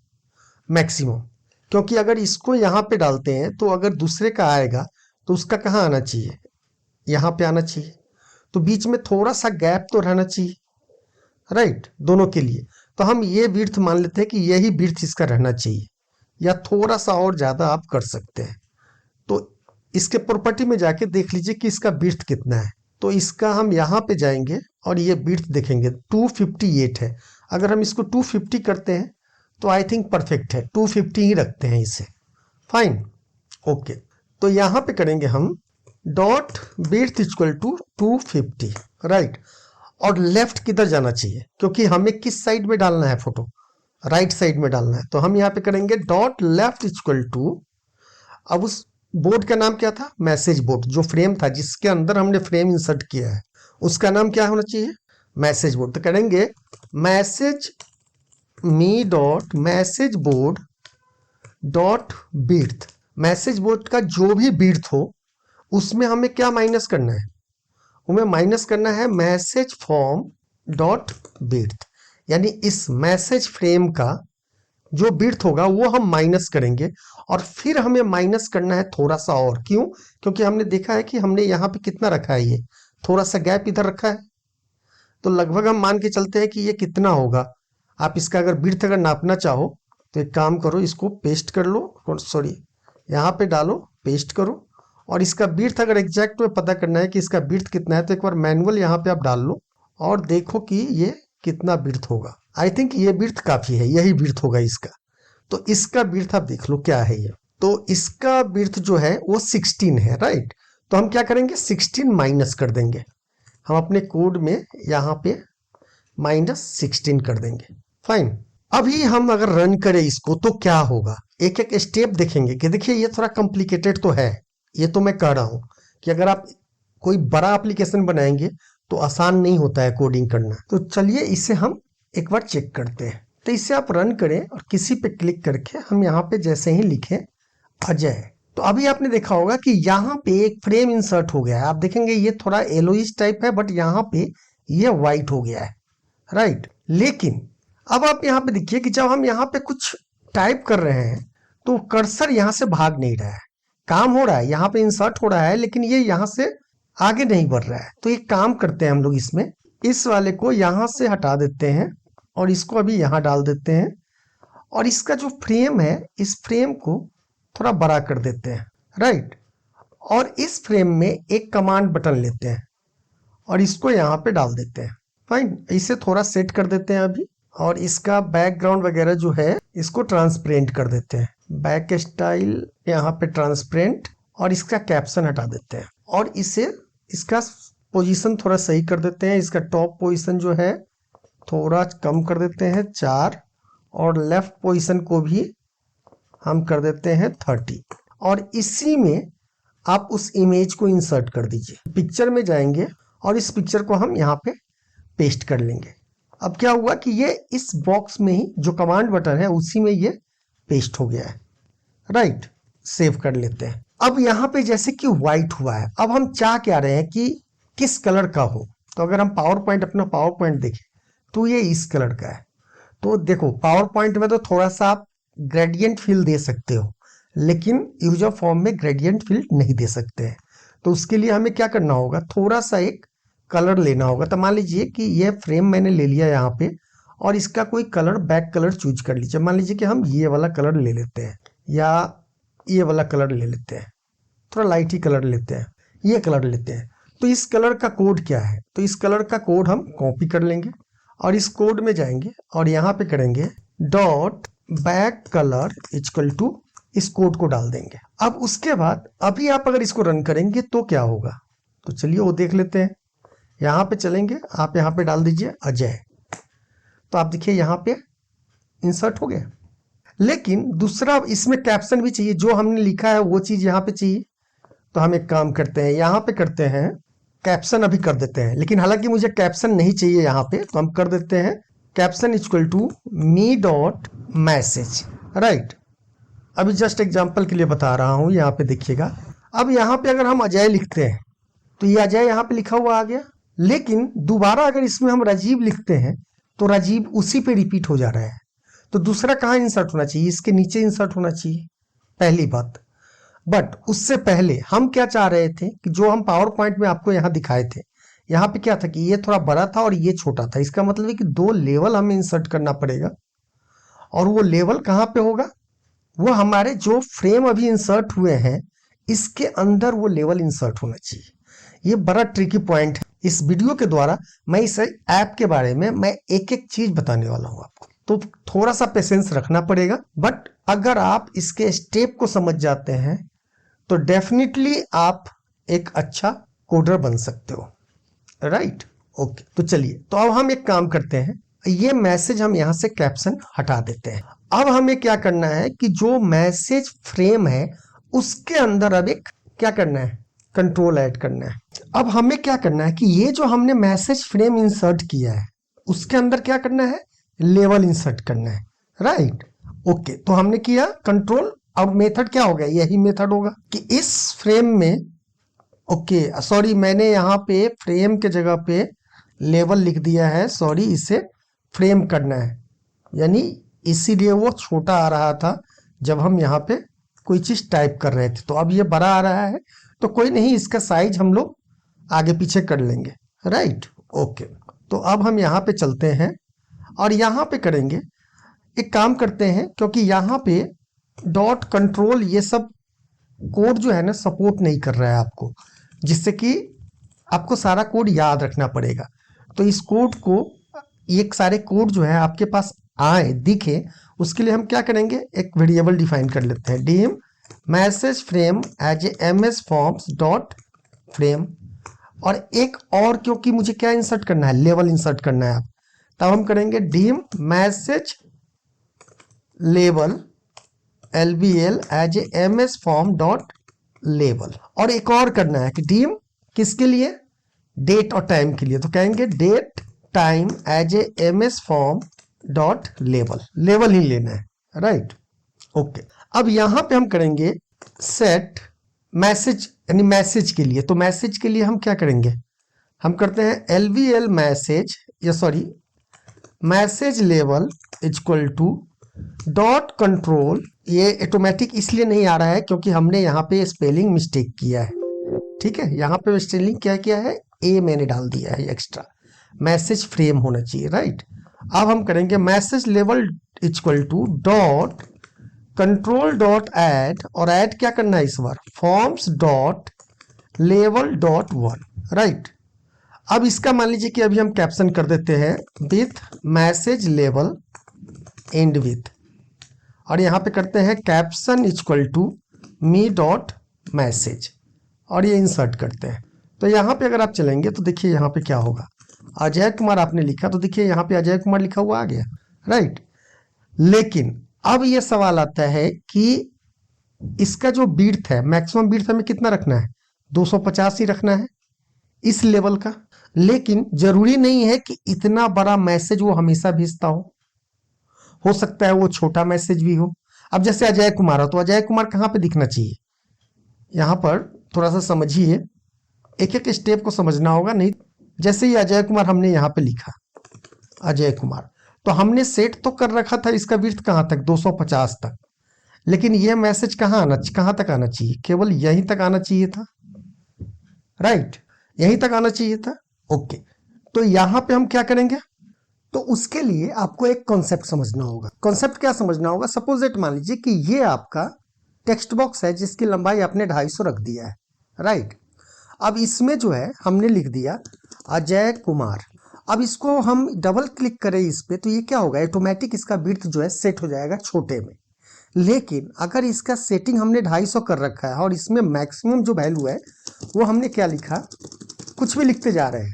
मैक्सिमम, क्योंकि अगर इसको यहाँ पे डालते हैं तो अगर दूसरे का आएगा तो उसका कहाँ आना चाहिए, यहाँ पे आना चाहिए। तो बीच में थोड़ा सा गैप तो रहना चाहिए। राइट, दोनों के लिए। तो हम ये विड्थ मान लेते हैं कि यही विड्थ इसका रहना चाहिए, या थोड़ा सा और ज़्यादा आप कर सकते हैं। तो इसके प्रॉपर्टी में जाके देख लीजिए कि इसका विड्थ कितना है। तो इसका हम यहाँ पे जाएंगे और ये विड्थ देखेंगे 258 है। अगर हम इसको 250 करते हैं तो आई थिंक परफेक्ट है, 250 ही रखते हैं इसे। Fine, okay. तो यहाँ पे करेंगे हम dot width equal to 250। Right, और लेफ्ट किधर जाना चाहिए, क्योंकि हमें किस साइड में डालना है फोटो, राइट साइड में डालना है। तो हम यहाँ पे करेंगे डॉट लेफ्ट इक्वल टू, अब उस बोर्ड का नाम क्या था, मैसेज बोर्ड, जो फ्रेम था जिसके अंदर हमने फ्रेम इंसर्ट किया है उसका नाम क्या होना चाहिए, मैसेज बोर्ड। तो करेंगे message me dot message board dot width, message board का जो भी विड्थ हो उसमें हमें क्या माइनस करना है, हमें माइनस करना है मैसेज फॉर्म डॉट विड्थ, यानी इस मैसेज फ्रेम का जो विड्थ होगा वो हम माइनस करेंगे, और फिर हमें माइनस करना है थोड़ा सा और। क्यों, क्योंकि हमने देखा है कि हमने यहाँ पे कितना रखा है, ये थोड़ा सा गैप इधर रखा है। तो लगभग हम मान के चलते हैं कि ये कितना होगा। आप इसका अगर विड्थ अगर नापना चाहो तो एक काम करो, इसको पेस्ट कर लो, सॉरी यहाँ पे डालो, पेस्ट करो, और इसका विड्थ अगर एग्जैक्ट में पता करना है कि इसका विड्थ कितना है तो एक बार मैनुअल यहाँ पे आप डाल लो और देखो कि ये कितना विड्थ होगा। आई थिंक ये विड्थ काफी है, यही विड्थ होगा इसका। तो इसका विड्थ आप देख लो क्या है ये। तो इसका विड्थ जो है वो 16 है। राइट, तो हम क्या करेंगे, 16 माइनस कर देंगे, हम अपने कोड में यहाँ पे -16 कर देंगे। फाइन, अभी हम अगर रन करें इसको तो क्या होगा, एक एक स्टेप देखेंगे कि देखिए ये थोड़ा कॉम्प्लिकेटेड तो है, ये तो मैं कह रहा हूं कि अगर आप कोई बड़ा एप्लीकेशन बनाएंगे तो आसान नहीं होता है कोडिंग करना। तो चलिए इसे हम एक बार चेक करते हैं। तो इसे आप रन करें और किसी पे क्लिक करके हम यहाँ पे जैसे ही लिखें अजय, तो अभी आपने देखा होगा कि यहाँ पे एक फ्रेम इंसर्ट हो गया है। आप देखेंगे ये थोड़ा येलोइश टाइप है, बट यहाँ पे ये व्हाइट हो गया है। राइट, लेकिन अब आप यहाँ पे देखिए कि जब हम यहाँ पे कुछ टाइप कर रहे हैं तो कर्सर यहाँ से भाग नहीं रहा है, काम हो रहा है, यहाँ पे इंसर्ट हो रहा है, लेकिन ये यहाँ से आगे नहीं बढ़ रहा है। तो एक काम करते हैं हम लोग, इसमें इस वाले को यहाँ से हटा देते हैं और इसको अभी यहाँ डाल देते हैं, और इसका जो फ्रेम है, इस फ्रेम को थोड़ा बड़ा कर देते हैं, राइट। और इस फ्रेम में एक कमांड बटन लेते हैं और इसको यहाँ पे डाल देते हैं। फाइन, इसे थोड़ा सेट कर देते हैं अभी, और इसका बैकग्राउंड वगैरह जो है इसको ट्रांसपेरेंट कर देते हैं। बैक स्टाइल यहाँ पे ट्रांसपेरेंट, और इसका कैप्शन हटा देते हैं और इसे इसका पोजीशन थोड़ा सही कर देते हैं। इसका टॉप पोजीशन जो है थोड़ा कम कर देते हैं 4, और लेफ्ट पोजीशन को भी हम कर देते हैं 30, और इसी में आप उस इमेज को इंसर्ट कर दीजिए। पिक्चर में जाएंगे और इस पिक्चर को हम यहाँ पे पेस्ट कर लेंगे। अब क्या हुआ कि ये इस बॉक्स में ही जो कमांड बटन है उसी में ये पेस्ट हो गया है, राइट। सेव कर लेते हैं। अब यहाँ पे जैसे कि व्हाइट हुआ है, अब हम चाह क्या रहे हैं कि किस कलर का हो। तो अगर हम अपना पावर पॉइंट देखें तो ये इस कलर का है। तो देखो, पावर पॉइंट में तो थोड़ा सा आप ग्रेडियंट फिल दे सकते हो, लेकिन यूजर फॉर्म में ग्रेडियंट फिल नहीं दे सकते हैं। तो उसके लिए हमें क्या करना होगा, थोड़ा सा एक कलर लेना होगा। तो मान लीजिए कि ये फ्रेम मैंने ले लिया यहाँ पे, और इसका कोई कलर, बैक कलर चूज कर लीजिए। मान लीजिए कि हम ये वाला कलर ले लेते हैं, या ये वाला कलर ले लेते हैं, थोड़ा लाइट ही कलर लेते हैं, ये कलर लेते हैं। तो इस कलर का कोड क्या है, तो इस कलर का कोड हम कॉपी कर लेंगे और इस कोड में जाएंगे और यहाँ पे करेंगे dot back colour equal to, इस कोड को डाल देंगे। अब उसके बाद अभी आप अगर इसको रन करेंगे तो क्या होगा, तो चलिए वो देख लेते हैं। यहाँ पे चलेंगे, आप यहाँ पे डाल दीजिए अजय, तो आप देखिए यहाँ पे इंसर्ट हो गया। लेकिन दूसरा, इसमें कैप्शन भी चाहिए, जो हमने लिखा है वो चीज यहाँ पे चाहिए। तो हम एक काम करते हैं, यहाँ पे करते हैं कैप्शन अभी कर देते हैं। लेकिन हालांकि मुझे कैप्शन नहीं चाहिए यहाँ पे, तो हम कर देते हैं caption equal to me dot message, right. अभी जस्ट एग्जांपल के लिए बता रहा हूँ, यहाँ पे देखिएगा। अब यहाँ पे अगर हम अजय लिखते हैं तो ये अजय यहाँ पे लिखा हुआ आ गया। लेकिन दोबारा अगर इसमें हम राजीव लिखते हैं तो राजीव उसी पे रिपीट हो जा रहा है। तो दूसरा कहाँ इंसर्ट होना चाहिए, इसके नीचे इंसर्ट होना चाहिए, पहली बात। बट उससे पहले हम क्या चाह रहे थे कि जो हम पावर पॉइंट में आपको यहाँ दिखाए थे, यहाँ पे क्या था कि ये थोड़ा बड़ा था और ये छोटा था। इसका मतलब है कि 2 लेवल हमें इंसर्ट करना पड़ेगा। और वो लेवल कहाँ पे होगा, वो हमारे जो फ्रेम अभी इंसर्ट हुए हैं इसके अंदर वो लेवल इंसर्ट होना चाहिए। ये बड़ा ट्रिकी पॉइंट है। इस वीडियो के द्वारा मैं इस ऐप के बारे में मैं एक एक चीज बताने वाला हूँ आपको, तो थोड़ा सा पेशेंस रखना पड़ेगा। बट अगर आप इसके स्टेप को समझ जाते हैं तो डेफिनेटली आप एक अच्छा कोडर बन सकते हो, राइट। ओके, तो चलिए, तो अब हम एक काम करते हैं, ये मैसेज हम यहाँ से कैप्शन हटा देते हैं। अब हमें क्या करना है कि जो मैसेज फ्रेम है उसके अंदर अब एक क्या करना है, कंट्रोल ऐड करना है। अब हमें क्या करना है कि ये जो हमने मैसेज फ्रेम इंसर्ट किया है उसके अंदर क्या करना है, लेवल इंसर्ट करना है, राइट। ओके, तो हमने किया कंट्रोल। अब मेथड क्या होगा, यही मेथड होगा कि इस फ्रेम में, ओके सॉरी, मैंने यहाँ पे फ्रेम के जगह पे लेवल लिख दिया है, सॉरी, इसे फ्रेम करना है, यानी इसीलिए वो छोटा आ रहा था जब हम यहाँ पे कोई चीज टाइप कर रहे थे। तो अब ये बड़ा आ रहा है, तो कोई नहीं, इसका साइज हम लोग आगे पीछे कर लेंगे, राइट। ओके, तो अब हम यहाँ पे चलते हैं और यहाँ पे करेंगे, एक काम करते हैं, क्योंकि यहाँ पे डॉट कंट्रोल ये सब कोड जो है ना सपोर्ट नहीं कर रहा है आपको, जिससे कि आपको सारा कोड याद रखना पड़ेगा। तो इस कोड को, ये सारे कोड जो है आपके पास आए, दिखे, उसके लिए हम क्या करेंगे, एक वेरिएबल डिफाइन कर लेते हैं, dim message frame as a MS forms dot frame. और एक और, क्योंकि मुझे क्या इंसर्ट करना है, लेवल इंसर्ट करना है। आप तब हम करेंगे dim message level LBL as a MS form dot level. और एक और करना है कि डीम किसके लिए, डेट और टाइम के लिए, तो कहेंगे date time as a MS form dot level, level ही लेना है, राइट। ओके, अब यहां पे हम करेंगे सेट मैसेज, यानी मैसेज के लिए। तो मैसेज के लिए हम क्या करेंगे, हम करते हैं LBL मैसेज, या सॉरी मैसेज लेवल इक्वल टू डॉट कंट्रोल। ये ऑटोमेटिक इसलिए नहीं आ रहा है क्योंकि हमने यहाँ पे स्पेलिंग मिस्टेक किया है, ठीक है। यहाँ पे स्पेलिंग क्या किया है, ए मैंने डाल दिया है एक्स्ट्रा, मैसेज फ्रेम होना चाहिए, राइट। अब हम करेंगे मैसेज लेवल equal to dot control dot add, और ऐड क्या करना है इस बार, फॉर्म्स डॉट लेवल डॉट वन, राइट। अब इसका मान लीजिए कि अभी हम कैप्शन कर देते हैं with message level and with, और यहाँ पे करते हैं caption equal to me dot message, और ये इंसर्ट करते हैं। तो यहाँ पे अगर आप चलेंगे तो देखिए यहाँ पे क्या होगा, अजय कुमार आपने लिखा तो देखिए यहाँ पे अजय कुमार लिखा हुआ आ गया, राइट। लेकिन अब ये सवाल आता है कि इसका जो बीड्थ है, मैक्सिमम बीड्थ हमें कितना रखना है, 250 ही रखना है इस लेवल का। लेकिन जरूरी नहीं है कि इतना बड़ा मैसेज वो हमेशा भेजता हो सकता है वो छोटा मैसेज भी हो। अब जैसे अजय कुमार हो तो अजय कुमार कहाँ पे दिखना चाहिए, यहाँ पर थोड़ा सा समझिए, एक एक स्टेप को समझना होगा, नहीं जैसे ही अजय कुमार हमने यहाँ पे लिखा अजय कुमार, तो हमने सेट तो कर रखा था इसका विड्थ कहाँ तक, 250 तक, लेकिन ये मैसेज कहाँ तक आना चाहिए, केवल यहीं तक आना चाहिए था, राइट, यहीं तक आना चाहिए था। ओके, तो यहां पे हम क्या करेंगे, तो उसके लिए आपको एक कॉन्सेप्ट समझना होगा। कॉन्सेप्ट क्या समझना होगा, सपोज इट मान लीजिए कि ये आपका टेक्स्ट बॉक्स है जिसकी लंबाई आपने 250 रख दिया है, राइट। अब इसमें जो है हमने लिख दिया अजय कुमार। अब इसको हम डबल क्लिक करें इस पे तो ये क्या होगा, ऑटोमेटिक इसका विड्थ जो है सेट हो जाएगा छोटे में। लेकिन अगर इसका सेटिंग हमने 250 कर रखा है और इसमें मैक्सिमम जो वैल्यू है वो हमने क्या लिखा, कुछ भी लिखते जा रहे हैं,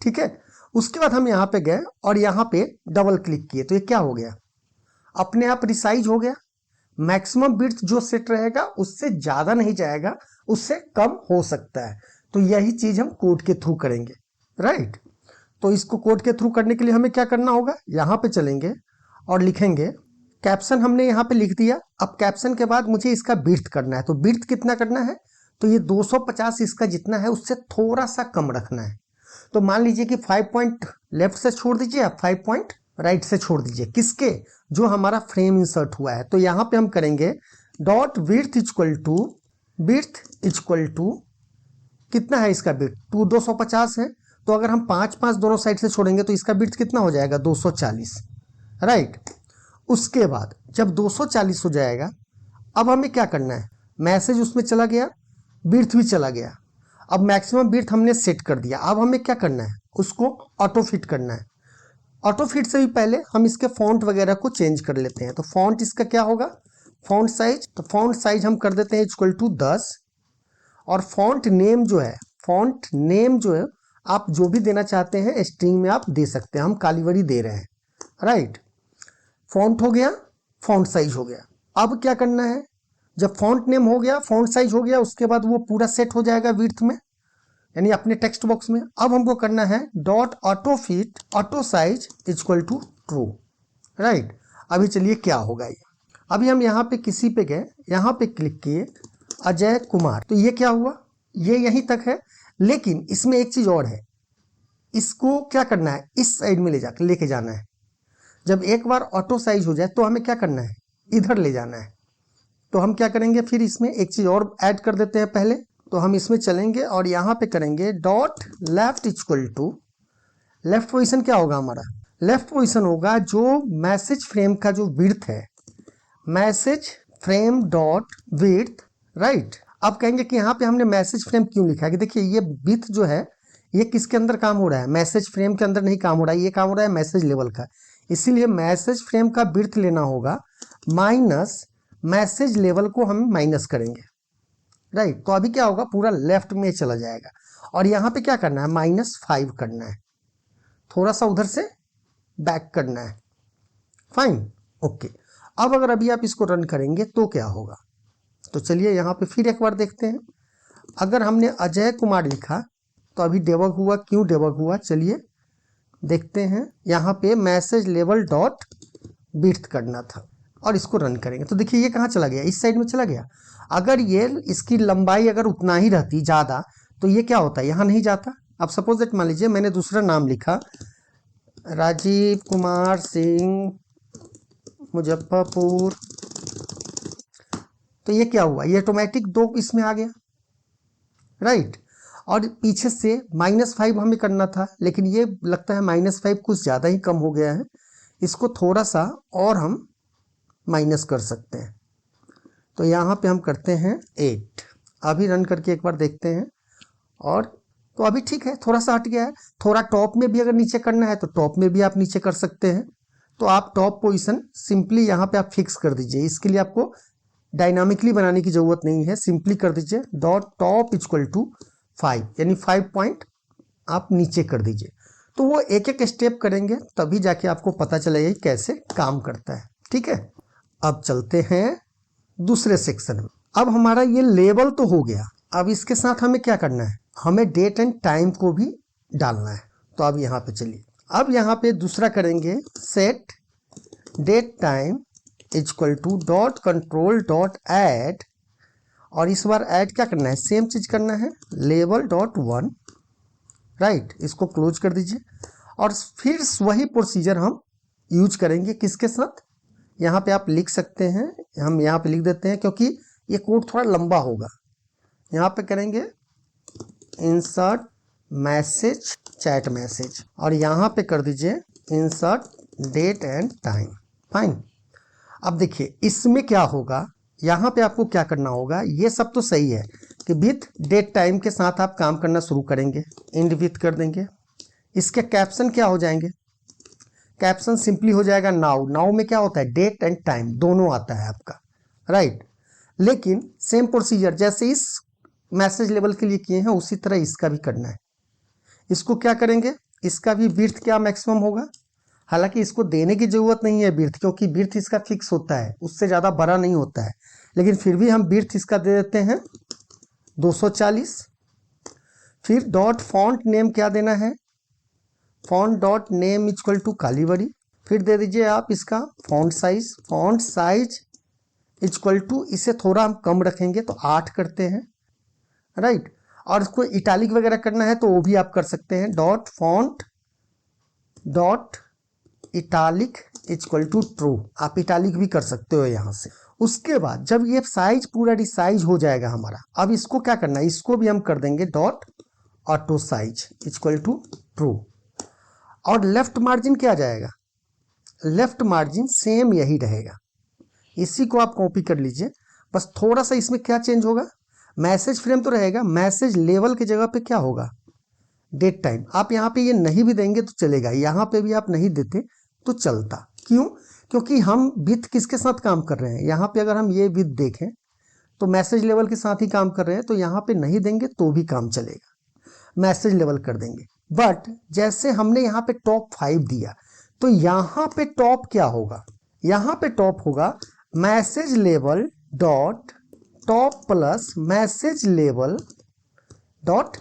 ठीक है। उसके बाद हम यहाँ पे गए और यहाँ पे डबल क्लिक किए तो ये क्या हो गया, अपने आप रिसाइज हो गया। मैक्सिमम विड्थ जो सेट रहेगा उससे ज्यादा नहीं जाएगा, उससे कम हो सकता है। तो यही चीज हम कोड के थ्रू करेंगे, राइट। तो इसको कोड के थ्रू करने के लिए हमें क्या करना होगा, यहाँ पे चलेंगे और लिखेंगे कैप्शन, हमने यहाँ पे लिख दिया। अब कैप्शन के बाद मुझे इसका विड्थ करना है, तो विड्थ कितना करना है, तो ये 250 इसका जितना है उससे थोड़ा सा कम रखना है। तो मान लीजिए कि 5 पॉइंट लेफ्ट से छोड़ दीजिए, आप 5 पॉइंट राइट से छोड़ दीजिए, किसके, जो हमारा फ्रेम इंसर्ट हुआ है। तो यहाँ पे हम करेंगे डॉट विड्थ इक्वल टू कितना है इसका विड्थ, 250 है। तो अगर हम 5 दोनों साइड से छोड़ेंगे तो इसका विड्थ कितना हो जाएगा, 240, राइट। उसके बाद जब 240 हो जाएगा, अब हमें क्या करना है, मैसेज उसमें चला गया, विड्थ भी चला गया। अब मैक्सिमम विड्थ हमने सेट कर दिया, अब हमें क्या करना है, उसको ऑटो फिट करना है। ऑटो फिट से भी पहले हम इसके फॉन्ट वगैरह को चेंज कर लेते हैं। तो फॉन्ट इसका क्या होगा, फॉन्ट साइज, तो फॉन्ट साइज हम कर देते हैं इक्वल टू 10। और फॉन्ट नेम जो है आप जो भी देना चाहते हैं स्ट्रिंग में आप दे सकते हैं, हम कालीवरी दे रहे हैं, राइट। फॉन्ट हो गया, फॉन्ट साइज हो गया। अब क्या करना है, जब फॉन्ट नेम हो गया, फॉन्ट साइज हो गया, उसके बाद वो पूरा सेट हो जाएगा विड्थ में, यानी अपने टेक्स्ट बॉक्स में। अब हमको करना है dot auto fit auto size equal to true, right. अभी चलिए क्या होगा ये, अभी हम यहाँ पे किसी पे गए, यहाँ पे क्लिक किए अजय कुमार, तो ये क्या हुआ, ये यहीं तक है। लेकिन इसमें एक चीज और है, इसको क्या करना है, इस साइड में लेके जाना है। जब एक बार ऑटो साइज हो जाए तो हमें क्या करना है, इधर ले जाना है। तो हम क्या करेंगे, फिर इसमें एक चीज और ऐड कर देते हैं पहले। तो हम इसमें चलेंगे और यहाँ पे करेंगे dot left equal to, left position क्या होगा हमारा, लेफ्ट पोजीशन होगा जो मैसेज फ्रेम का जो विड्थ है, message frame dot width, right. अब कहेंगे कि यहाँ पे हमने मैसेज फ्रेम क्यों लिखा है, कि देखिए ये विड्थ जो है ये किसके अंदर काम हो रहा है, मैसेज फ्रेम के अंदर नहीं काम हो रहा है, ये काम हो रहा है मैसेज लेवल का। इसीलिए मैसेज फ्रेम का विड्थ लेना होगा माइनस मैसेज लेवल को हम माइनस करेंगे, राइट। तो अभी क्या होगा, पूरा लेफ्ट में चला जाएगा। और यहाँ पे क्या करना है, -5 करना है, थोड़ा सा उधर से बैक करना है, फाइन, ओके। अब अगर अभी आप इसको रन करेंगे तो क्या होगा, तो चलिए यहाँ पे फिर एक बार देखते हैं। अगर हमने अजय कुमार लिखा तो अभी डेबग हुआ, क्यों डेबग हुआ, चलिए देखते हैं। यहाँ पे मैसेज लेवल डॉट विड्थ करना था और इसको रन करेंगे तो देखिए ये कहाँ चला गया, इस साइड में चला गया। अगर ये इसकी लंबाई अगर उतना ही रहती ज़्यादा तो ये क्या होता है, यहाँ नहीं जाता। अब सपोज दैट मान लीजिए मैंने दूसरा नाम लिखा राजीव कुमार सिंह मुजफ्फरपुर, तो ये क्या हुआ, ये ऑटोमेटिक 2 इसमें आ गया, राइट। और पीछे से -5 हमें करना था, लेकिन ये लगता है -5 कुछ ज़्यादा ही कम हो गया है, इसको थोड़ा सा और हम माइनस कर सकते हैं। तो यहाँ पे हम करते हैं 8। अभी रन करके एक बार देखते हैं, और तो अभी ठीक है, थोड़ा सा हट गया है। थोड़ा टॉप में भी अगर नीचे करना है तो टॉप में भी आप नीचे कर सकते हैं। तो आप टॉप पोजीशन सिंपली यहाँ पे आप फिक्स कर दीजिए। इसके लिए आपको डायनामिकली बनाने की जरूरत नहीं है, सिंपली कर दीजिए डॉट टॉप इक्वल टू 5, यानी 5 पॉइंट आप नीचे कर दीजिए। तो वो एक एक स्टेप करेंगे तभी जाके आपको पता चलेगा कि कैसे काम करता है। ठीक है, अब चलते हैं दूसरे सेक्शन में। अब हमारा ये लेवल तो हो गया, अब इसके साथ हमें क्या करना है, हमें डेट एंड टाइम को भी डालना है। तो अब यहाँ पे चलिए, अब यहाँ पे दूसरा करेंगे set date time equal to dot control dot add, और इस बार ऐड क्या करना है, सेम चीज करना है, लेवल डॉट 1, राइट। इसको क्लोज कर दीजिए, और फिर वही प्रोसीजर हम यूज करेंगे किसके साथ, यहाँ पे आप लिख सकते हैं, हम यहाँ पे लिख देते हैं क्योंकि ये कोड थोड़ा लंबा होगा। यहाँ पे करेंगे इंसर्ट मैसेज चैट मैसेज, और यहाँ पे कर दीजिए insert date and time. Fine. अब देखिए इसमें क्या होगा, यहाँ पे आपको क्या करना होगा, ये सब तो सही है कि विथ डेट टाइम के साथ आप काम करना शुरू करेंगे, इंड विथ कर देंगे। इसके कैप्शन क्या हो जाएंगे, कैप्शन सिंपली हो जाएगा नाउ। नाउ में क्या होता है, डेट एंड टाइम दोनों आता है आपका, राइट। लेकिन सेम प्रोसीजर जैसे इस मैसेज लेवल के लिए किए हैं उसी तरह इसका भी करना है। इसको क्या करेंगे, इसका भी विड्थ क्या मैक्सिमम होगा, हालांकि इसको देने की जरूरत नहीं है विड्थ, क्योंकि विड्थ इसका फिक्स होता है, उससे ज़्यादा बड़ा नहीं होता है, लेकिन फिर भी हम विड्थ इसका दे देते हैं 240। फिर डॉट फॉन्ट नेम क्या देना है, font dot name equal to Calibri. फिर दे दीजिए आप इसका फॉन्ट साइज इक्वल टू, इसे थोड़ा हम कम रखेंगे तो 8 करते हैं, राइट। और इसको इटालिक वगैरह करना है तो वो भी आप कर सकते हैं, dot font dot italic equal to true, आप इटालिक भी कर सकते हो यहाँ से। उसके बाद जब ये साइज पूरा रिसाइज हो जाएगा हमारा, अब इसको क्या करना है, इसको भी हम कर देंगे dot auto size equal to true. और लेफ्ट मार्जिन क्या जाएगा, लेफ्ट मार्जिन सेम यही रहेगा, इसी को आप कॉपी कर लीजिए। बस थोड़ा सा इसमें क्या चेंज होगा, मैसेज फ्रेम तो रहेगा, मैसेज लेवल की जगह पे क्या होगा, डेट टाइम। आप यहाँ पे ये नहीं भी देंगे तो चलेगा, यहाँ पे भी आप नहीं देते तो चलता। क्यों, क्योंकि हम विथ किसके साथ काम कर रहे हैं, यहाँ पे अगर हम ये विथ देखें तो मैसेज लेवल के साथ ही काम कर रहे हैं, तो यहाँ पे नहीं देंगे तो भी काम चलेगा, मैसेज लेवल कर देंगे। बट जैसे हमने यहाँ पे टॉप 5 दिया, तो यहाँ पे टॉप क्या होगा, यहाँ पे टॉप होगा message level dot top plus message level dot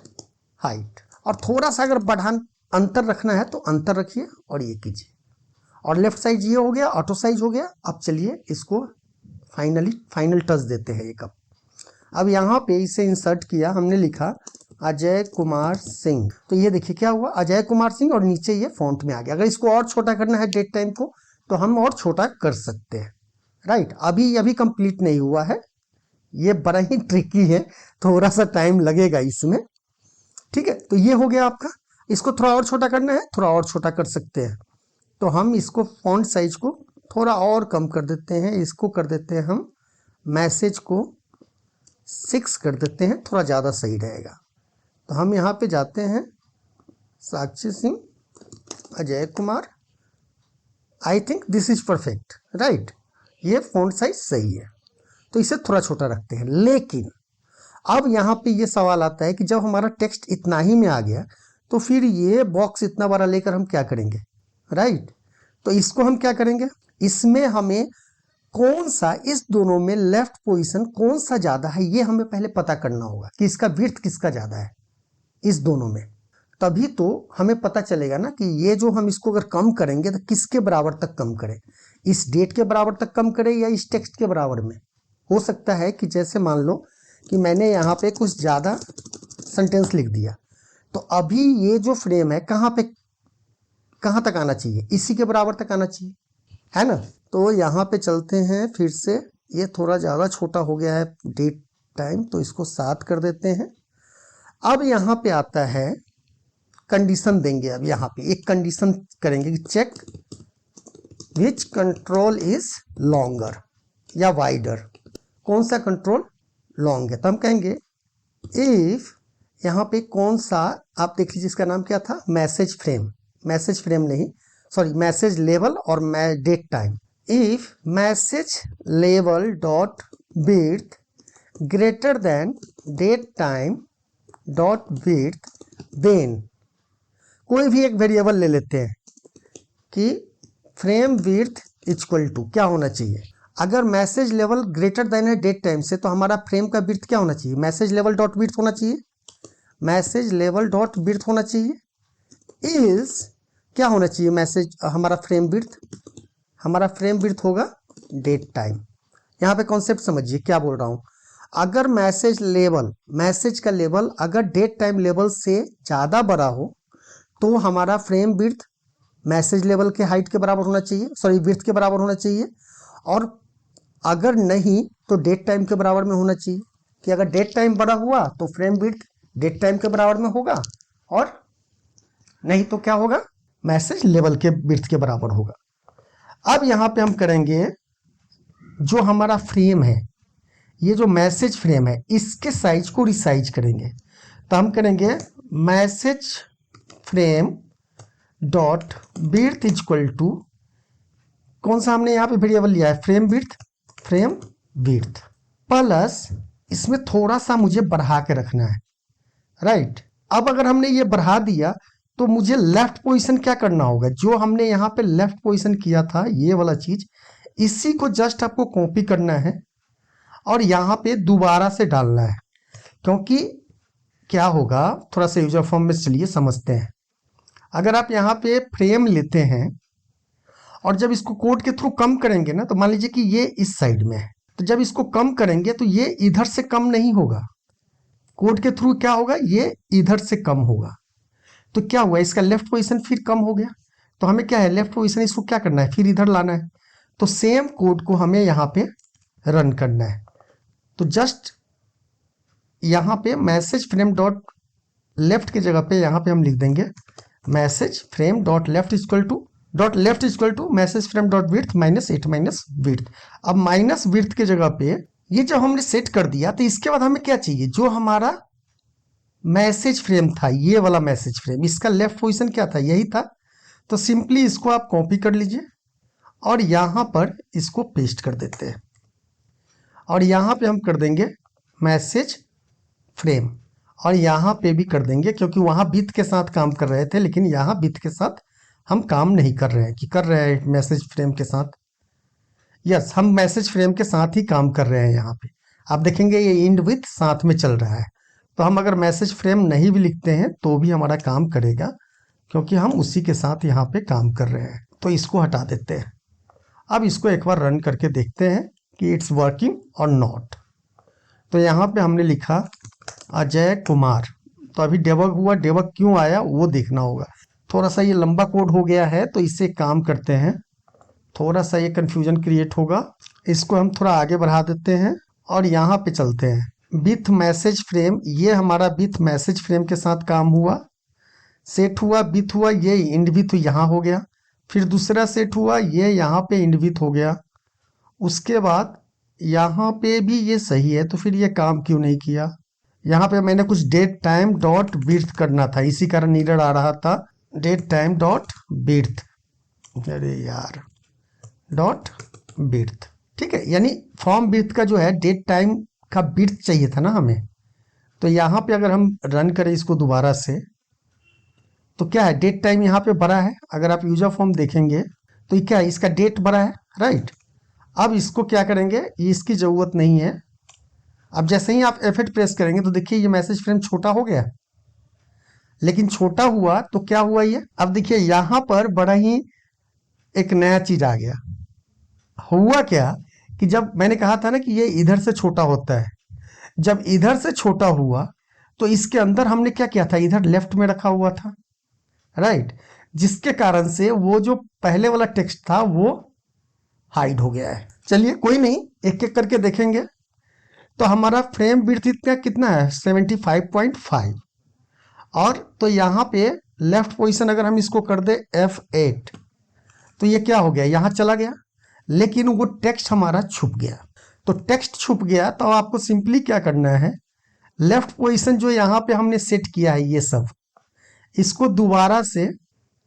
height. और थोड़ा सा अगर बढ़ान अंतर रखना है तो अंतर रखिए और ये कीजिए। और लेफ्ट साइड ये हो गया, ऑटो साइज हो गया। अब चलिए इसको फाइनल टच देते हैं एक। अब यहाँ पे इसे इंसर्ट किया, हमने लिखा अजय कुमार सिंह, तो ये देखिए क्या हुआ, अजय कुमार सिंह, और नीचे ये फॉन्ट में आ गया। अगर इसको और छोटा करना है डेट टाइम को तो हम और छोटा कर सकते हैं, राइट। अभी कंप्लीट नहीं हुआ है, ये बड़ा ही ट्रिकी है, थोड़ा सा टाइम लगेगा इसमें, ठीक है। तो ये हो गया आपका, इसको थोड़ा और छोटा करना है, थोड़ा और छोटा कर सकते हैं। तो हम इसको फॉन्ट साइज को थोड़ा और कम कर देते हैं, इसको कर देते हैं हम मैसेज को 6 कर देते हैं, थोड़ा ज़्यादा सही रहेगा। तो हम यहाँ पे जाते हैं Sakshi Singh, Ajay Kumar, I think this is perfect, right. ये फॉन्ट साइज सही है, तो इसे थोड़ा छोटा रखते हैं। लेकिन अब यहाँ पे ये सवाल आता है कि जब हमारा टेक्स्ट इतना ही में आ गया तो फिर ये बॉक्स इतना बड़ा लेकर हम क्या करेंगे, राइट। तो इसको हम क्या करेंगे, इसमें हमें कौन सा, इस दोनों में लेफ्ट पोजीशन कौन सा ज़्यादा है ये हमें पहले पता करना होगा कि इसका विड्थ किसका ज़्यादा है इस दोनों में। तभी तो हमें पता चलेगा ना कि ये जो हम इसको अगर कम करेंगे तो किसके बराबर तक कम करें, इस डेट के बराबर तक कम करें या इस टेक्स्ट के बराबर में। हो सकता है कि जैसे मान लो कि मैंने यहाँ पे कुछ ज़्यादा सेंटेंस लिख दिया, तो अभी ये जो फ्रेम है कहाँ तक आना चाहिए, इसी के बराबर तक आना चाहिए, है ना। तो यहाँ पे चलते हैं फिर से, ये थोड़ा ज़्यादा छोटा हो गया है डेट टाइम, तो इसको 7 कर देते हैं। अब यहाँ पे आता है कंडीशन देंगे, अब यहाँ पे एक कंडीशन करेंगे कि check which control is longer या वाइडर, कौन सा कंट्रोल लॉन्ग है। तो हम कहेंगे इफ, यहाँ पे कौन सा, आप देख लीजिए इसका नाम क्या था, मैसेज फ्रेम, मैसेज फ्रेम नहीं सॉरी, मैसेज लेवल और date time. If message level dot width greater than date time dot width, then कोई भी एक वेरिएबल ले लेते हैं कि फ्रेम विड्थ इक्वल टू क्या होना चाहिए। अगर मैसेज लेवल ग्रेटर देन है डेट टाइम से, तो हमारा फ्रेम का विड्थ क्या होना चाहिए, मैसेज लेवल डॉट विड्थ होना चाहिए, मैसेज लेवल डॉट विड्थ होना चाहिए। इज क्या होना चाहिए, मैसेज हमारा फ्रेम विड्थ, हमारा फ्रेम विड्थ होगा डेट टाइम। यहाँ पे कॉन्सेप्ट समझिए क्या बोल रहा हूँ। अगर मैसेज लेवल, मैसेज का लेवल अगर डेट टाइम लेवल से ज़्यादा बड़ा हो तो हमारा फ्रेम विड्थ मैसेज लेवल के हाइट के बराबर होना चाहिए, सॉरी विड्थ के बराबर होना चाहिए। और अगर नहीं तो डेट टाइम के बराबर में होना चाहिए, कि अगर डेट टाइम बड़ा हुआ तो फ्रेम विड्थ डेट टाइम के बराबर में होगा, और नहीं तो क्या होगा, मैसेज लेवल के विड्थ के बराबर होगा। अब यहाँ पे हम करेंगे जो हमारा फ्रेम है, ये जो मैसेज फ्रेम है, इसके साइज को रिसाइज करेंगे। तो हम करेंगे message frame dot width equal to, कौन सा हमने यहाँ पे वेरिएबल लिया है, frame width, frame width plus इसमें थोड़ा सा मुझे बढ़ा के रखना है, राइट। अब अगर हमने ये बढ़ा दिया तो मुझे लेफ्ट पोजीशन क्या करना होगा, जो हमने यहाँ पे लेफ्ट पोजीशन किया था ये वाला चीज, इसी को जस्ट आपको कॉपी करना है और यहाँ पे दोबारा से डालना है। क्योंकि क्या होगा, थोड़ा सा यूजर फॉर्म में चलिए समझते हैं। अगर आप यहाँ पे फ्रेम लेते हैं और जब इसको कोड के थ्रू कम करेंगे ना, तो मान लीजिए कि ये इस साइड में है, तो जब इसको कम करेंगे तो ये इधर से कम नहीं होगा, कोड के थ्रू क्या होगा, ये इधर से कम होगा। तो क्या हुआ, इसका लेफ्ट पोजीशन फिर कम हो गया। तो हमें क्या है, लेफ्ट पोजीशन इसको क्या करना है, फिर इधर लाना है। तो सेम कोड को हमें यहाँ पे रन करना है। तो जस्ट यहाँ पे मैसेज फ्रेम डॉट लेफ्ट की जगह पे यहाँ पे हम लिख देंगे message frame dot left equal to message frame dot width -8 minus width. अब माइनस विड्थ की जगह पे ये जब हमने सेट कर दिया, तो इसके बाद हमें क्या चाहिए, जो हमारा मैसेज फ्रेम था, ये वाला मैसेज फ्रेम, इसका लेफ्ट पोजीशन क्या था, यही था। तो सिंपली इसको आप कॉपी कर लीजिए और यहाँ पर इसको पेस्ट कर देते हैं, और यहाँ पे हम कर देंगे मैसेज फ्रेम, और यहाँ पे भी कर देंगे, क्योंकि वहाँ विथ के साथ काम कर रहे थे, लेकिन यहाँ विथ के साथ हम काम नहीं कर रहे हैं, कि कर रहे हैं मैसेज फ्रेम के साथ। यस, हम मैसेज फ्रेम के साथ ही काम कर रहे हैं। यहाँ पे आप देखेंगे ये इंड विथ साथ में चल रहा है। तो हम अगर मैसेज फ्रेम नहीं भी लिखते हैं तो भी हमारा काम करेगा, क्योंकि हम उसी के साथ यहाँ पे काम कर रहे हैं। तो इसको हटा देते हैं। अब इसको एक बार रन करके देखते हैं कि इट्स वर्किंग और नॉट। तो यहाँ पे हमने लिखा अजय कुमार, तो अभी डेबग हुआ, डेबग क्यों आया वो देखना होगा। थोड़ा सा ये लंबा कोड हो गया है, तो इससे काम करते हैं, थोड़ा सा ये कंफ्यूजन क्रिएट होगा। इसको हम थोड़ा आगे बढ़ा देते हैं और यहाँ पे चलते हैं विथ मैसेज फ्रेम। ये हमारा विथ मैसेज फ्रेम के साथ काम हुआ, सेट हुआ, विथ हुआ, ये इंड विथ यहाँ हो गया। फिर दूसरा सेट हुआ, ये यहाँ पे इंड विथ हो गया। उसके बाद यहाँ पे भी ये सही है, तो फिर ये काम क्यों नहीं किया। यहाँ पे मैंने कुछ डेट टाइम डॉट विड्थ करना था, इसी कारण एरर आ रहा था, डेट टाइम डॉट विड्थ, अरे यार, डॉट विड्थ, ठीक है। यानी फॉर्म विड्थ का जो है डेट टाइम का विड्थ चाहिए था ना हमें। तो यहाँ पे अगर हम रन करें इसको दोबारा से, तो क्या है, डेट टाइम यहाँ पे बड़ा है। अगर आप यूजर फॉर्म देखेंगे तो ये क्या है, इसका डेट बड़ा है, राइट। अब इसको क्या करेंगे, ये इसकी ज़रूरत नहीं है। अब जैसे ही आप F8 प्रेस करेंगे तो देखिए ये मैसेज फ्रेम छोटा हो गया, लेकिन छोटा हुआ तो क्या हुआ, ये अब देखिए यहाँ पर बड़ा ही एक नया चीज आ गया। हुआ क्या कि जब मैंने कहा था ना कि ये इधर से छोटा होता है, जब इधर से छोटा हुआ तो इसके अंदर हमने क्या किया था, इधर लेफ्ट में रखा हुआ था, राइट, जिसके कारण से वो जो पहले वाला टेक्स्ट था वो हाइड हो गया है। चलिए कोई नहीं, एक एक करके देखेंगे। तो हमारा फ्रेम विड्थ इतना कितना है, 75.5, और तो यहाँ पे लेफ्ट पोजीशन अगर हम इसको कर दे F8, तो ये क्या हो गया, यहाँ चला गया, लेकिन वो टेक्स्ट हमारा छुप गया। तो टेक्स्ट छुप गया तो आपको सिंपली क्या करना है, लेफ्ट पोजीशन जो यहाँ पे हमने सेट किया है ये सब, इसको दोबारा से,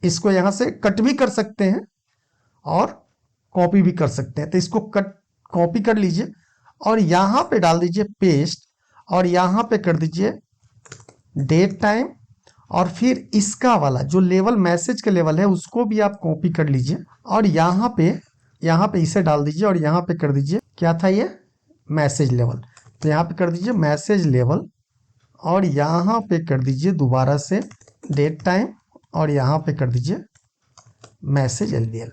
इसको यहाँ से कट भी कर सकते हैं और कॉपी भी कर सकते हैं। तो इसको कट कॉपी कर लीजिए और यहाँ पे डाल दीजिए पेस्ट, और यहाँ पे कर दीजिए डेट टाइम, और फिर इसका वाला जो लेवल मैसेज का लेवल है उसको भी आप कॉपी कर लीजिए और यहाँ पे इसे डाल दीजिए और यहाँ पे कर दीजिए, क्या था ये, मैसेज लेवल। तो यहाँ पे कर दीजिए मैसेज लेवल और यहाँ पे कर दीजिए दोबारा से डेट टाइम और यहाँ पे कर दीजिए मैसेज एलडीएल।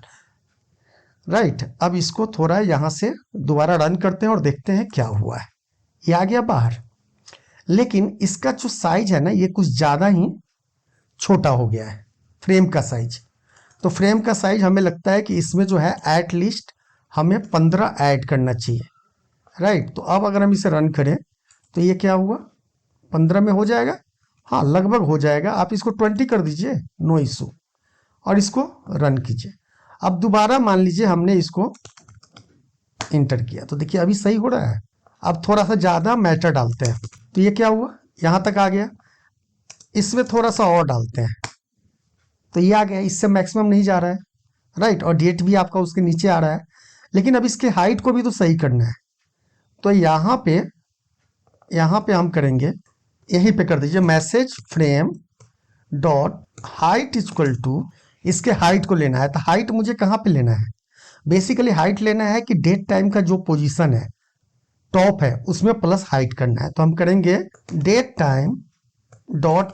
राइट, अब इसको थोड़ा यहाँ से दोबारा रन करते हैं और देखते हैं क्या हुआ है। ये आ गया बाहर, लेकिन इसका जो साइज है ना ये कुछ ज़्यादा ही छोटा हो गया है, फ्रेम का साइज। तो फ्रेम का साइज हमें लगता है कि इसमें जो है एटलीस्ट हमें 15 ऐड करना चाहिए। राइट, तो अब अगर हम इसे रन करें तो ये क्या हुआ, 15 में हो जाएगा, हाँ लगभग हो जाएगा। आप इसको 20 कर दीजिए, नो इशू, और इसको रन कीजिए। अब दोबारा मान लीजिए हमने इसको इंटर किया तो देखिए अभी सही हो रहा है। अब थोड़ा सा ज़्यादा मैटर डालते हैं, तो ये क्या हुआ, यहाँ तक आ गया। इसमें थोड़ा सा और डालते हैं तो ये आ गया, इससे मैक्सिमम नहीं जा रहा है। राइट, और डेट भी आपका उसके नीचे आ रहा है, लेकिन अब इसके हाइट को भी तो सही करना है। तो यहाँ पे हम करेंगे, यहीं पे कर दीजिए message frame dot height equal to, इसके हाइट को लेना है। तो हाइट मुझे कहाँ पे लेना है, बेसिकली हाइट लेना है कि डेट टाइम का जो पोजीशन है टॉप है उसमें प्लस हाइट करना है। तो हम करेंगे date time dot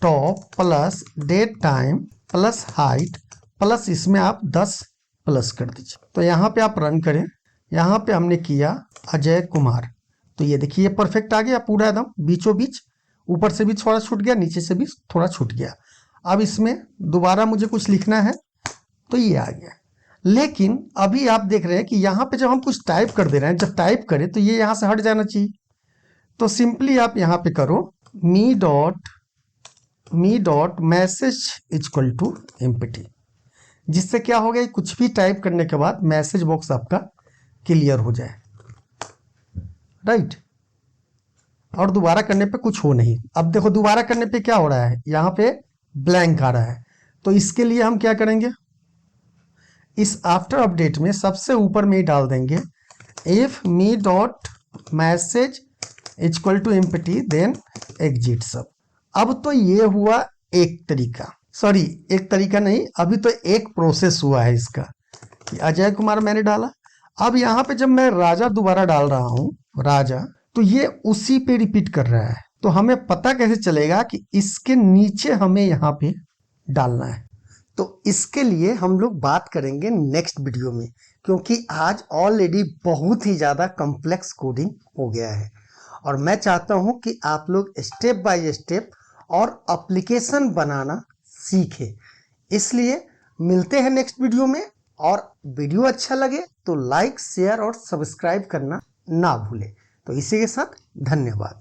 top plus date time plus height plus इसमें आप 10 प्लस कर दीजिए। तो यहाँ पे आप रन करें, यहाँ पे हमने किया अजय कुमार, तो ये देखिए ये परफेक्ट आ गया पूरा एकदम बीचों बीच, ऊपर से भी थोड़ा छूट गया, नीचे से भी थोड़ा छूट गया। अब इसमें दोबारा मुझे कुछ लिखना है तो ये आ गया, लेकिन अभी आप देख रहे हैं कि यहाँ पे जब हम कुछ टाइप कर दे रहे हैं, जब टाइप करें तो ये यहाँ से हट जाना चाहिए। तो सिंपली आप यहाँ पे करो me dot message equal to empty, जिससे क्या हो गया, कुछ भी टाइप करने के बाद मैसेज बॉक्स आपका क्लियर हो जाए। राइट, और दोबारा करने पे कुछ हो नहीं। अब देखो दोबारा करने पे क्या हो रहा है, यहाँ पे ब्लैंक आ रहा है। तो इसके लिए हम क्या करेंगे, इस आफ्टर अपडेट में सबसे ऊपर में ही डाल देंगे if me dot message equal to empty then exit sub. अब तो ये हुआ एक तरीका, सॉरी एक तरीका नहीं, अभी तो एक प्रोसेस हुआ है इसका कि अजय कुमार मैंने डाला। अब यहाँ पे जब मैं राजा दोबारा डाल रहा हूँ राजा, तो ये उसी पे रिपीट कर रहा है। तो हमें पता कैसे चलेगा कि इसके नीचे हमें यहाँ पे डालना है। तो इसके लिए हम लोग बात करेंगे नेक्स्ट वीडियो में, क्योंकि आज ऑलरेडी बहुत ही ज़्यादा कॉम्प्लेक्स कोडिंग हो गया है और मैं चाहता हूं कि आप लोग स्टेप बाय स्टेप और एप्लीकेशन बनाना सीखें। इसलिए मिलते हैं नेक्स्ट वीडियो में, और वीडियो अच्छा लगे तो लाइक शेयर और सब्सक्राइब करना ना भूलें। तो इसी के साथ धन्यवाद।